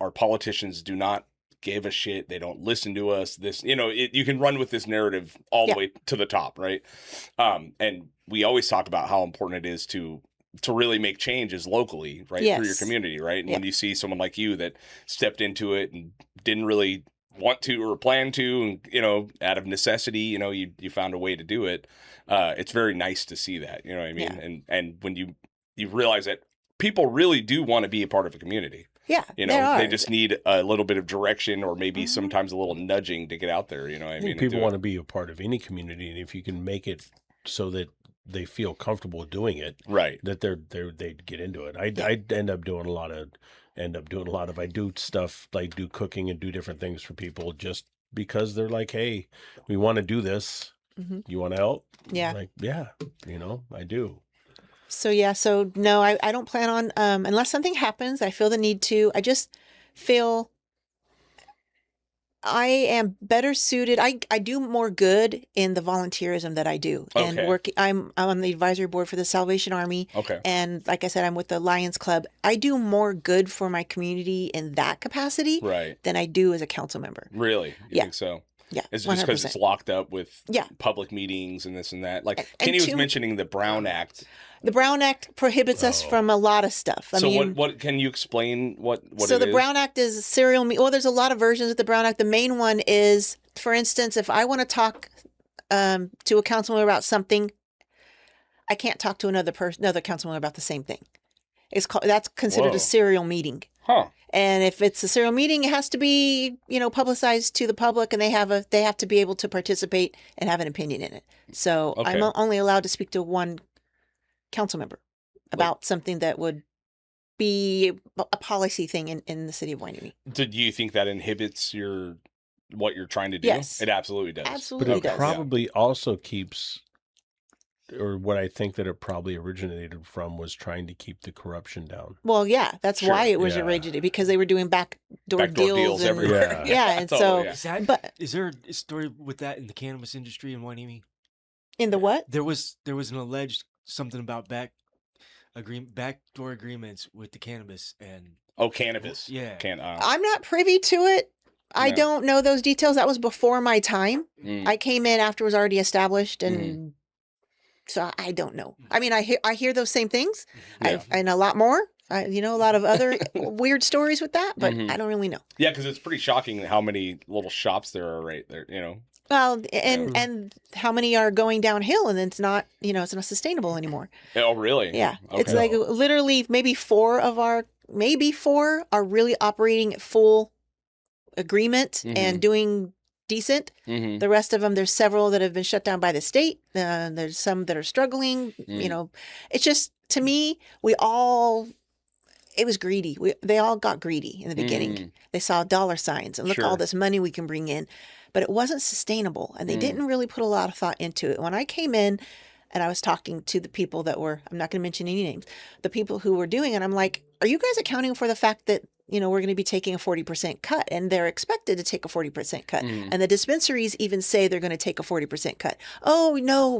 Our politicians do not give a shit. They don't listen to us. You can run with this narrative all the way to the top, right? And we always talk about how important it is to really make changes locally, right? Through your community, right? And when you see someone like you that stepped into it and didn't really want to or plan to, and out of necessity, you found a way to do it. It's very nice to see that, you know what I mean? Yeah. And when you realize that people really do want to be a part of a community. Yeah, they just need a little bit of direction, or maybe sometimes a little nudging to get out there. You know what I mean? People want to be a part of any community, and if you can make it so that they feel comfortable doing it, right? That they get into it. I end up doing a lot of. I do stuff like do cooking and do different things for people just because they're like, hey, we want to do this. You want to help? Yeah. Like, yeah, I do. So no, I don't plan on, unless something happens, I feel the need to. I just feel I am better suited. I do more good in the volunteerism that I do. And I'm on the advisory board for the Salvation Army. Okay. And like I said, I'm with the Lions Club. I do more good for my community in that capacity than I do as a council member. Really? You think so? Yeah. Is it just because 100%. it's locked up with public meetings and this and that? Like And Kenny was mentioning the Brown Act. The Brown Act prohibits us from a lot of stuff. I mean, what can you explain what so it the is? Brown Act is well, there's a lot of versions of the Brown Act. The main one is, for instance, if I want to talk to a councilman about something, I can't talk to another councilman about the same thing. That's considered a serial meeting. Huh. And if it's a serial meeting, it has to be, publicized to the public, and they have to be able to participate and have an opinion in it. So I'm only allowed to speak to one council member about something that would be a policy thing in the city of Hueneme. Do you think that inhibits what you're trying to do? Yes. It absolutely does. Absolutely But it does. probably also keeps, or what I think that it probably originated from was trying to keep the corruption down. Well, yeah, that's why it was originated, because they were doing backdoor deals and everywhere. and so. Is there a story with that in the cannabis industry in Hueneme? In the what? There was an alleged something about backdoor agreements with the cannabis and cannabis. Yeah. I'm not privy to it. I don't know those details. That was before my time. I came in after it was already established, and so I don't know. I mean, I hear those same things, and a lot more. A lot of other weird stories with that, but I don't really know. Yeah, because it's pretty shocking how many little shops there are right there. Well, and how many are going downhill, and it's not sustainable anymore. Oh, really? Yeah, Okay. it's like literally maybe four are really operating at full agreement and doing decent. The rest of them, there's several that have been shut down by the state. There's some that are struggling. It's just, to me, it was greedy. They all got greedy in the beginning. They saw dollar signs and look all this money we can bring in, but it wasn't sustainable, and they didn't really put a lot of thought into it. When I came in and I was talking to the people that were, I'm not going to mention any names, the people who were doing it, I'm like, are you guys accounting for the fact that we're going to be taking a 40% cut, and they're expected to take a 40% cut. And the dispensaries even say they're going to take a 40% cut. Oh, no,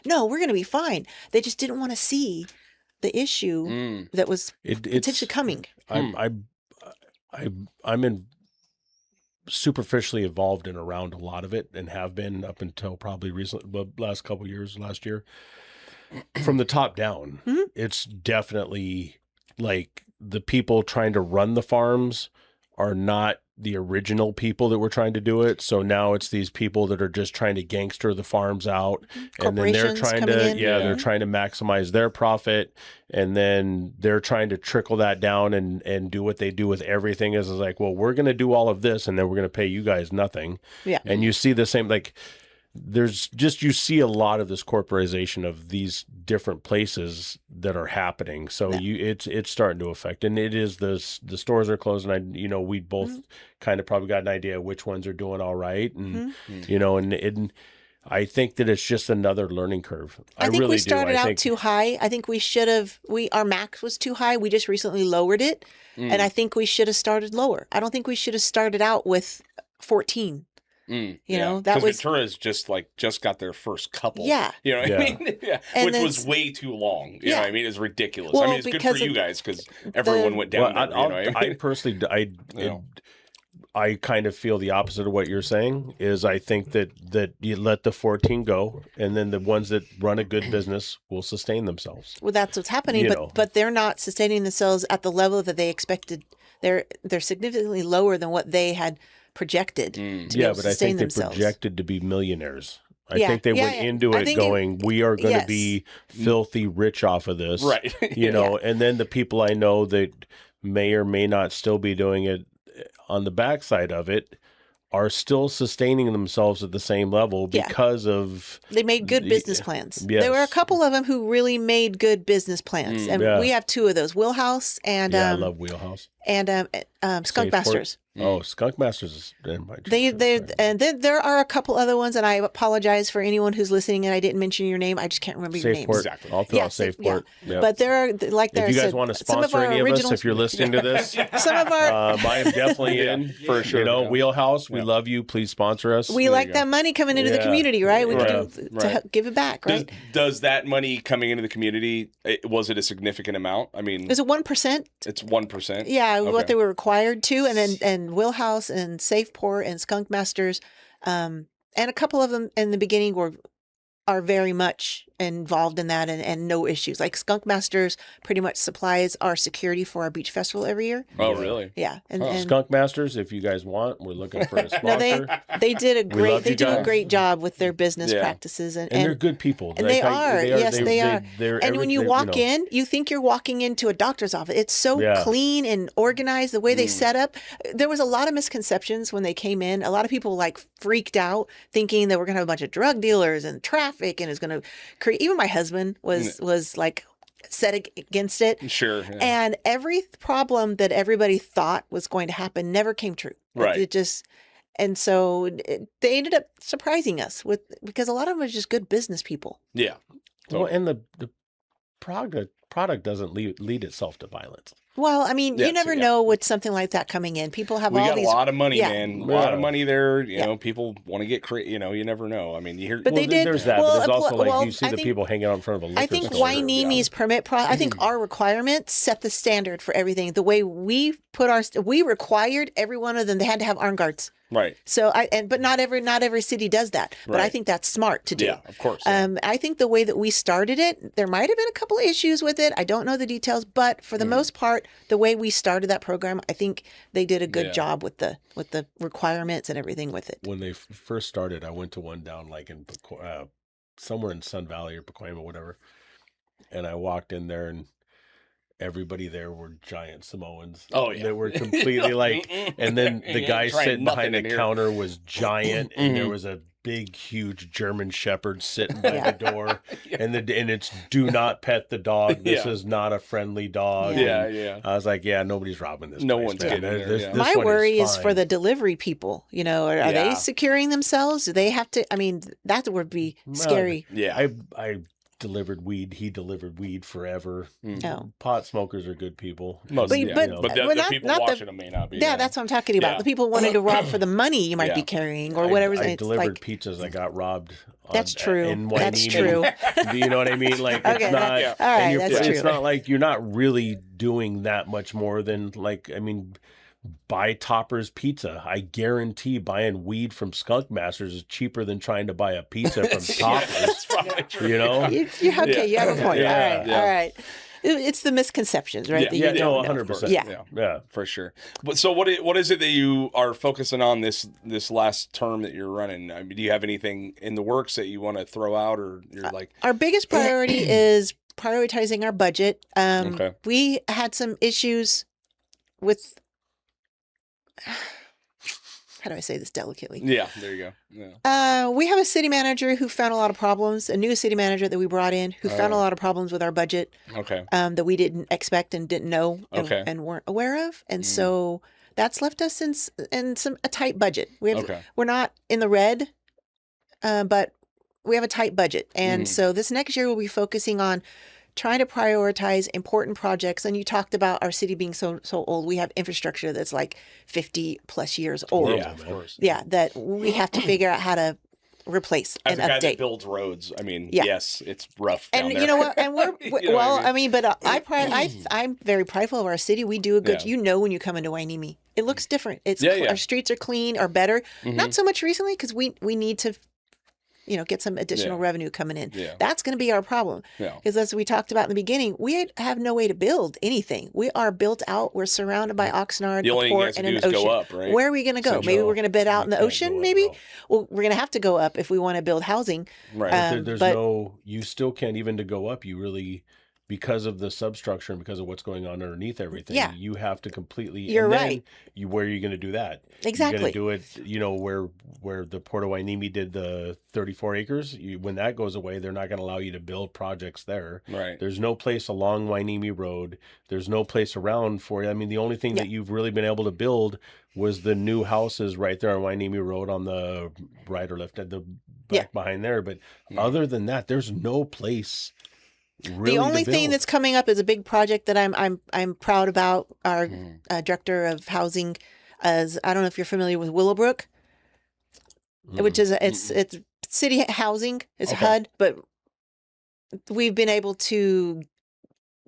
no, we're going to be fine. They just didn't want to see the issue that was It's potentially coming. I'm in superficially involved and around a lot of it, and have been up until probably recently, well, last couple of years, last year. From the top down, it's definitely like the people trying to run the farms are not the original people that were trying to do it. So now it's these people that are just trying to gangster the farms out, and then they're trying to, they're trying to maximize their profit, and then they're trying to trickle that down and do what they do with everything is like, well, we're going to do all of this, and then we're going to pay you guys nothing. Yeah. And you see the same, like, there's just, you see a lot of this corporatization of these different places that are happening. So it's starting to affect, and it is the stores are closing. We both kind of probably got an idea of which ones are doing all right. And, and I think that it's just another learning curve. I think we started out too high. I think we should have, our max was too high. We just recently lowered it. And I think we should have started lower. I don't think we should have started out with 14. That was Ventura's just got their first couple. Yeah. You know what I mean? Yeah. Which was way too long. You know what I mean? It's ridiculous. Well, I mean, it's good for you guys because everyone went down. I personally, I kind of feel the opposite of what you're saying. Is I think that you let the 14 go, and then the ones that run a good business will sustain themselves. Well, that's what's happening, but they're not sustaining themselves at the level that they expected. They're significantly lower than what they had projected to be able to sustain themselves. They projected to be millionaires. I think they went into it going, we are going to be filthy rich off of this. Right. And then the people I know that may or may not still be doing it on the backside of it are still sustaining themselves at the same level because of... They made good business plans. Yes. There were a couple of them who really made good business plans. And we have two of those, Wheelhouse and... I love Wheelhouse. And Skunk Masters. Oh, Skunk Masters is in my and then there are a couple other ones, and I apologize for anyone who's listening and I didn't mention your name. I just can't remember your name. Exactly. I'll throw out Safeport. Yeah. But there are, like there, if you guys want to sponsor any of us, if you're listening to this, some of our I am definitely in for sure. Wheelhouse, we love you. Please sponsor us. We like that money coming into the community, right? We can to give it back, right? Does that money coming into the community, was it a significant amount? I mean, is it 1%? It's 1%. Yeah, what they were required to, and Wheelhouse and Safeport and Skunk Masters, and a couple of them in the beginning are very much involved in that and no issues. Like Skunk Masters pretty much supplies our security for our beach festival every year. Oh, really? Yeah. And Skunk Masters, if you guys want, we're looking for a sponsor. They did a great job with their business practices, and they're good people. And they are. And when you walk in, you think you're walking into a doctor's office. It's so clean and organized, the way they set up. There was a lot of misconceptions when they came in. A lot of people freaked out thinking that we're going to have a bunch of drug dealers and traffic, and it's going to create. Even my husband was like set against it. Sure. Yeah. And every problem that everybody thought was going to happen never came true. Right. It just, and so they ended up surprising us because a lot of them are just good business people. Yeah. Well, and the product doesn't lead itself to violence. Well, I mean, you never know with something like that coming in. People have all these... We got a lot of money, man. A lot of money there. You know, people want to get crazy. You know, you never know. I mean, you hear... But they did... There's that, but there's also you see the people hanging out in front of a liquor store. I think Hueneme's permit... I think our requirements set the standard for everything. The way we put we required every one of them, they had to have armed guards. Right. So but not every city does that. But I think that's smart to do. Yeah, of course. I think the way that we started it, there might have been a couple of issues with it. I don't know the details, but for the most part, the way we started that program, I think they did a good job with the requirements and everything with it. When they first started, I went to one down in somewhere in Sun Valley or Port Hueneme or whatever, and I walked in there and everybody there were giant Samoans. Oh, yeah. They were completely and then the guy sitting behind the counter was giant, and there was a big, huge German Shepherd sitting by the door, and it's do not pet the dog. This is not a friendly dog. Yeah. I was like, nobody's robbing this. No place, one's man. getting there. My worry is for the delivery people. You know, are they securing themselves? Do they have to? I mean, that would be scary. Yeah. delivered weed. He delivered weed forever. Oh. Pot smokers are good people. Most, But- yeah, but- you know, but the, well, the not- people not the- watching them may not be. Yeah, that's what I'm talking about. Yeah. The people wanting to rob for the money you might be Yeah. carrying or whatever. I It's delivered like, pizzas. I got robbed. That's true. In That's Hueneme. true. Do you know what I mean? Like Okay, it's not. Yeah. all right, and that's it's true. not like you're not really doing that much more than like. I mean, buy Topper's Pizza. I guarantee buying weed from Skunk Masters is cheaper than trying to buy a pizza from Topper's. That's probably true. You know? Okay, you have a point. Yeah. All right, Yeah. all right. It's the misconceptions, right? Yeah. that you Yeah, don't no, know. 100%. Yeah. Yeah. For sure. But so what is it that you are focusing on this last term that you're running? I mean, do you have anything in the works that you want to throw out, or you're like, Our biggest priority is prioritizing our budget. Okay. We had some issues with. How do I say this delicately? yeah, there you go. Yeah. We have a city manager who found a lot of problems, a new city manager that we brought in who found a lot of problems with our budget Okay. that we didn't expect and didn't know and, Okay. and weren't aware of. And so that's left us in a tight budget. Okay. We're not in the red, but we have a tight budget. And so this next year we'll be focusing on trying to prioritize important projects. And you talked about our city being so old. We have infrastructure that's like 50 plus years old. Yeah, of course. Yeah, that we have to figure out how to replace As and a guy that update. builds roads, I mean, Yeah. yes, it's rough down And there. you know what? And we're You know well. what I I mean, but I'm very prideful of our city. We do a good. Yeah. You know, when you come into Hueneme, it looks different. It's Yeah, yeah. Our streets are clean or better. Mhm. Not so much recently because we need to, get some additional Yeah. revenue coming in. Yeah. That's going to be our problem. Yeah. Because as we talked about in the beginning, we have no way to build anything. We are built out. We're surrounded by Oxnard, The only a thing you port, guys and can an do is ocean. go up, right? Where are we going to go? Central. Maybe we're going to bid out in the can't ocean. go up, Maybe. no. Well, we're going to have to go up if we want to build housing. Right. Um, but- You still can't even to go up. You really, because of the substructure and because of what's going on underneath everything, Yeah. you have to completely. You're and then right. Where are you going to do that? Exactly. You're going to do it, where the Port Hueneme did the 34 acres. When that goes away, they're not going to allow you to build projects there. Right. There's no place along Hueneme Road. There's no place around for you. I mean, the only thing Yeah. that you've really been able to build was the new houses right there on Hueneme Road on the right or left at the back Yeah. behind there. But Mm. other than that, there's no place really The only to thing build. that's coming up is a big project that I'm proud about. Our Mhm. director of housing, as I don't know if you're familiar with Willowbrook, which is it's city housing. It's Okay. HUD, but we've been able to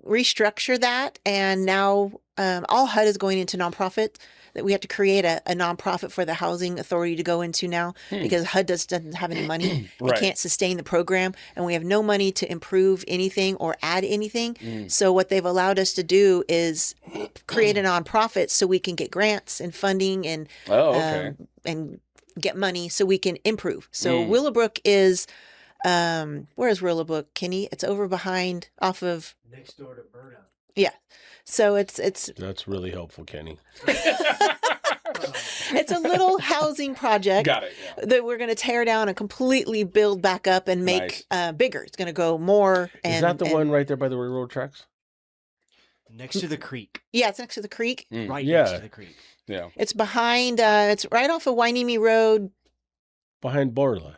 restructure that, and now all HUD is going into nonprofit. That we have to create a nonprofit for the housing authority to go into now because HUD doesn't have any money. Right. It can't sustain the program, and we have no money to improve anything or add anything. So what they've allowed us to do is create a nonprofit so we can get grants and funding and Oh, okay. and get money so we can improve. So Willowbrook is where is Willowbrook, Kenny? It's over behind off of Next door to Burnout. yeah. So it's That's really helpful, Kenny. it's a little housing project Got it. Yeah. that we're going to tear down and completely build back up and make bigger. It's going to go more. And, Is that the and- one right there by the railroad tracks? Next to the creek. Yeah, it's next to the creek. Right Yeah. next to the creek. Yeah. It's behind. It's right off of Hueneme Road. Behind Borla.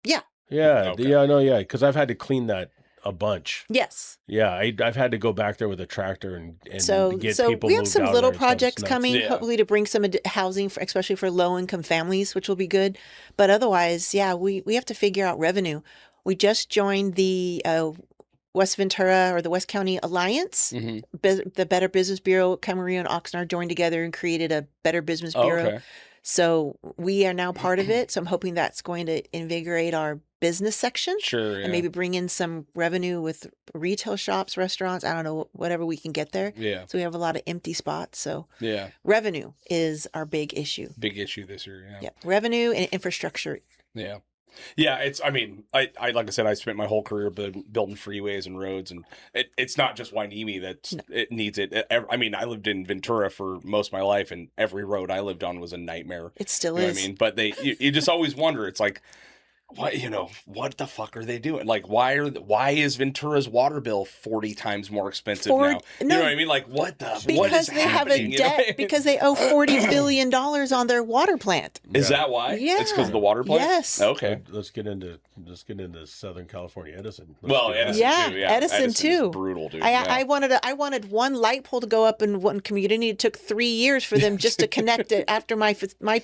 Yeah. Yeah. Okay. Yeah, no, yeah. Because I've had to clean that a bunch. Yes. Yeah, I've had to go back there with a tractor and So get people we have moved some out little there and stuff. It's projects nuts. coming, Yeah. hopefully to bring some housing for, especially for low income families, which will be good. But otherwise, yeah, we have to figure out revenue. We just joined the West Ventura or the West County Alliance. Mhm. The Better Business Bureau, Camarillo and Oxnard joined together and created a Better Business Oh, Bureau. okay. So we are now part of it. So I'm hoping that's going to invigorate our business section. Sure. Yeah. And maybe bring in some revenue with retail shops, restaurants, I don't know, whatever we can get there. Yeah. So we have a lot of empty spots. So Yeah. revenue is our big issue. Big issue this year. Yeah. Yeah. Revenue and infrastructure. Yeah. Yeah, I mean, I like I said, I spent my whole career building freeways and roads, and it's not just Hueneme it needs it. I mean, I lived in Ventura for most of my life, and every road I lived on was a nightmare. It still You know is. what I mean? But you just always wonder. It's like, what, what the fuck are they doing? Like, why is Ventura's water bill 40 times more expensive now? You know what I mean? Like, what is Because they have happening? a debt, because they owe $40 billion on their water plant. Is that why? Yeah. It's because of the water plant? Yes. Okay. Let's get into Southern California Edison. Edison Yeah, too. Yeah, Edison too. Is brutal, dude. I wanted one light pole to go up in one community. It took 3 years for them just to connect it. After my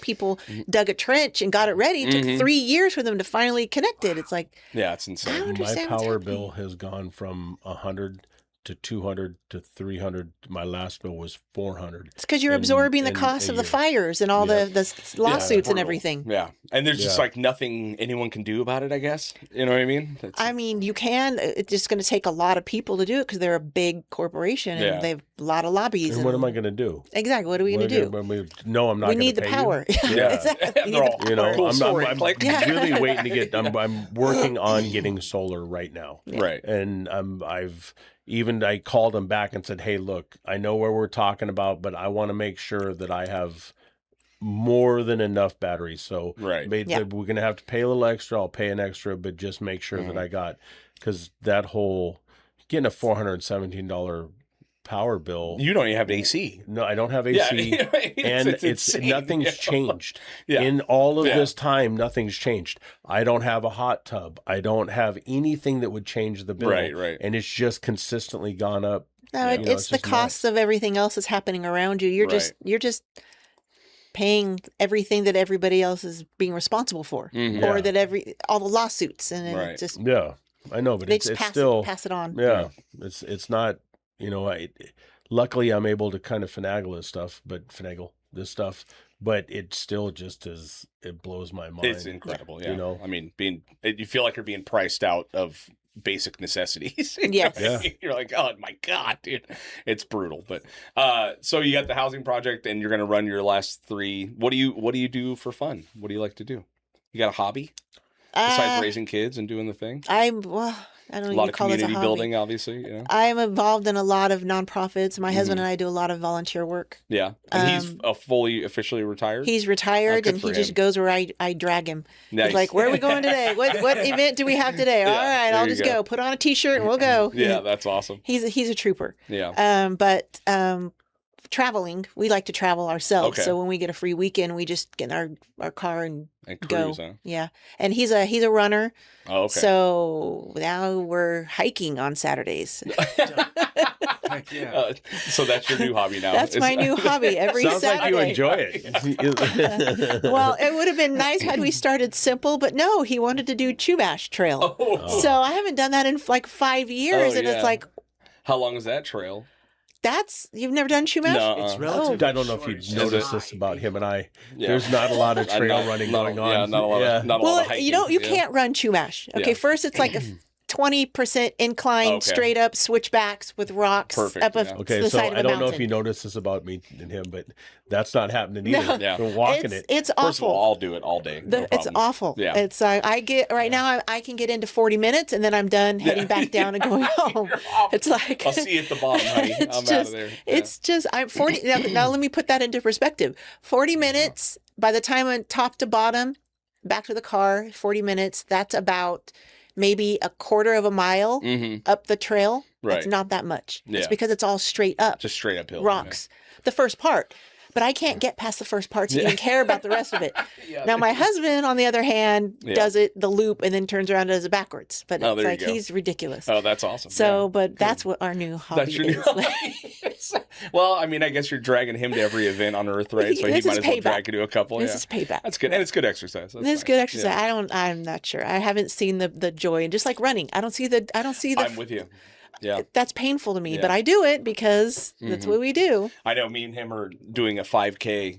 people dug a trench and got it ready, it took 3 years for them to finally connect it. It's like, yeah, it's I insane. don't My understand what's power happening. bill has gone from 100 to 200 to 300. My last bill was 400. It's because you're in- absorbing the in cost a of the year. fires and all the lawsuits and Brutal. everything. Yeah, and there's just Yeah. like nothing anyone can do about it, I guess. You know what I mean? I mean, you can. It's just going to take a lot of people to do it because they're a big corporation and Yeah. they have a lot of lobbies. And what am I going to do? Exactly. What are we going to do? No, I'm not We going need to the pay you. power. Yeah. Exactly. We need They're the all- power. You know, Cool I'm story. really waiting to get. I'm working on getting solar right now, Right. and I called them back and said, "Hey, look, I know where we're talking about, but I want to make sure that I have more than enough batteries. So Right. Yeah. we're gonna have to pay a little extra. I'll pay an extra, but just make sure that I got because that whole getting a $417 power bill. You don't even have AC. No, I don't have Yeah, AC. And it's insane, nothing's changed. Yeah. In all of Yeah. this time, nothing's changed. I don't have a hot tub. I don't have anything that would change the bill. Right. And it's just consistently gone up. No, You know, it's the just cost nuts. of everything else that's happening around you. You're just paying everything that everybody else is being responsible for, Mhm. or Yeah. that all the lawsuits, and then Right. it just Yeah, I know, but they it's just still pass it on. yeah. It's not. Luckily, I'm able to kind of finagle this stuff, but it still just is. It blows my mind. It's incredible. Yeah. You know? I mean, you feel like you're being priced out of basic necessities. You know Yes. what I mean? You're like, oh my God, dude. It's brutal. But so you got the housing project and you're gonna run your last 3. What do you do for fun? What do you like to do? You got a hobby? Besides raising kids and doing the thing? I don't A even lot of call it a community hobby. building, obviously, I'm involved in a lot of nonprofits. My husband Mm-hmm. and I do a lot of volunteer work. Yeah. And he's officially retired? He's retired, good and for he just him. goes where I drag him. Nice. He's like, "Where are we going today? What event do we have today? All right, there I'll you just go. go. Put on a t-shirt and we'll go." Yeah, that's awesome. He's a trooper. Yeah. But traveling, we like to travel ourselves. Okay. So when we get a free weekend, we just get in our car and And go. cruise, huh? Yeah, and he's a runner. Oh, okay. So now we're hiking on Saturdays. Heck yeah. So that's your new hobby now. That's my new hobby every Sounds Saturday. like you enjoy it. Well, it would have been nice had we started simple, but no, he wanted to do Chumash Trail. Oh. So I haven't done that in like 5 years, Oh, and yeah. it's like How long is that trail? you've never done Chumash? No. It's Oh. relatively I don't know if short. you It's noticed just this high. about him and I. Yeah. There's not a lot of trail running going on. Yeah, not a lot of Well, hiking. you Yeah. can't run Chumash. Okay, Yeah. first it's like a 20% incline, Okay. straight up switchbacks with rocks Perfect, up yeah. Okay, the so side of I the don't know if mountain. you noticed this about me and him, but that's not happening either. No. Yeah. We're walking it. It's First of awful. all, I'll do it all day. No It's problem. awful. Yeah. It's I get right now. I can get into 40 minutes and then I'm done heading back down and going home. It's like I'll see you at the bottom, honey. it's I'm just, out of there. Yeah. It's just I'm 40 now. Let me put that into perspective. 40 minutes by the time I'm top to bottom, back to the car. 40 minutes. That's about maybe a quarter of a mile up the trail. Right. It's not that much. Yeah. It's because it's all straight up Just straight uphill. rocks. The first part. But I can't get past the first part to even care about the rest of it. Yeah. Now, my husband, on the other hand, Yeah. does it the loop and then turns around and does it backwards. But Oh, it's there you like go. he's ridiculous. Oh, that's awesome. So, Yeah. but that's what our new hobby That's your new is. hobby. Well, I mean, I guess you're dragging him to every event on Earth, right? So he This might is as well payback. drag you to a couple. This Yeah. is payback. That's good. And it's good exercise. That's This is nice. good exercise. Yeah. I'm not sure. I haven't seen the joy, and just like running, I don't see the I'm with you. Yeah. that's painful to me, Yeah. but I do it because that's what we do. I know me and him are doing a 5K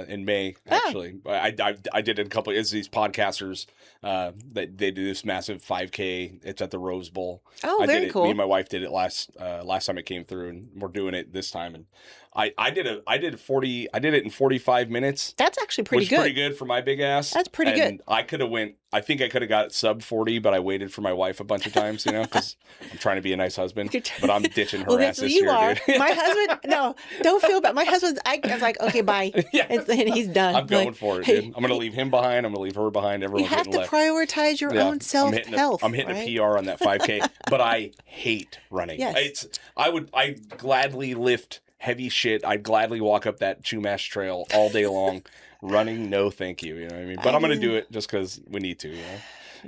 in May, actually. I did it a couple it's these podcasters that they do this massive 5K. It's at the Rose Bowl. Oh, I very did it. cool. Me and my wife did it last time it came through, and we're doing it this time. And I did it in 45 minutes. That's actually pretty which good. is pretty good for my big ass. That's pretty and good. I think I could have got it sub 40, but I waited for my wife a bunch of times, because I'm trying to be a nice husband, but I'm ditching her ass this year, dude. My husband, no, don't feel bad. My husband, I was like, okay, bye. Yeah. And he's done. I'm going Like, for it, hey, dude. I'm going to leave him behind. I'm going to leave her behind. You Everyone's have getting to left. prioritize your own self-health. I'm hitting right? a PR on that 5K, but I hate running. Yes. I'd gladly lift heavy shit. I'd gladly walk up that Chumash trail all day long. Running, no thank you. You know what I mean? But I'm going to do it just because we need to,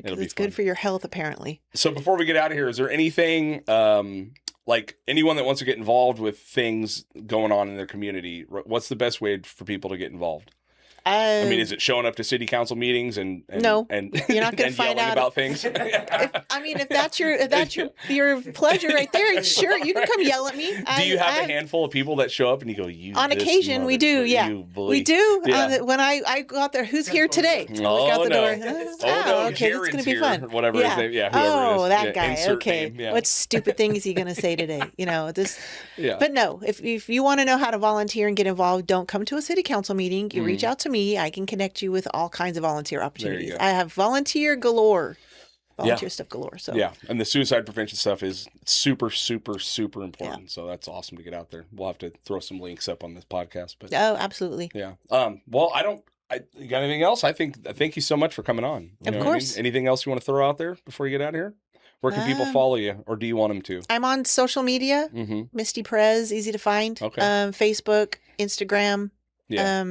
It'll be It's fun. good for your health, apparently. So before we get out of here, is there anything like anyone that wants to get involved with things going on in their community? What's the best way for people to get involved? I mean, is it showing up to city council meetings and No, and you're not going and to find yelling out about things? if that's your pleasure right there, sure, you can come yell at me. Do you have a handful of people that show up and you go, "You"? On occasion, we do. Yeah, we do. Yeah. When I go out there, who's here today? Look out the door. No, Okay, it's going to be fun. Or whatever his name. Yeah. Whoever Oh, it is. that Yeah, guy. insert Okay. name, yeah. What stupid thing is he going to say today? This. Yeah. But no, if you want to know how to volunteer and get involved, don't come to a city council meeting. You reach out to me. I can connect you with all kinds of volunteer opportunities. go. I have volunteer galore. Volunteer stuff galore. So yeah, and the suicide prevention stuff is super, super, super important. So that's awesome to get out there. We'll have to throw some links up on this podcast. But Oh, absolutely. yeah. Well, you got anything else? Thank you so much for coming on. You Of know what I course. mean? Anything else you want to throw out there before you get out of here? Where can people follow you, or do you want them to? I'm on social media. Mm-hmm. Misty Perez, easy to find. Okay. Facebook, Instagram. Yeah.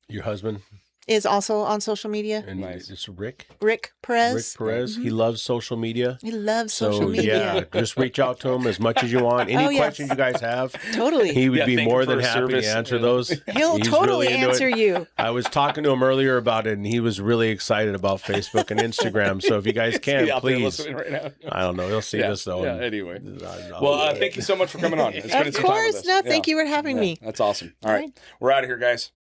Your husband Is also on social media. and Nice. it's Rick Rick Perez. Rick Perez. He loves social media. He loves So social media. yeah, just reach out to him as much as you want. Any Oh, yes. questions you guys have, Totally. he would Yeah, be thank more him for than his happy service. to answer those. He'll He's totally really into answer it. you. I was talking to him earlier about it, and he was really excited about Facebook and Instagram. So if you guys can, Out there please. listening right now. I don't know. He'll see this though. Yeah. and- Anyway. I don't know. Well, thank you so much for coming on. It's been Of some time with course. us. No, thank you for having me. That's awesome. All right. We're out of here, guys.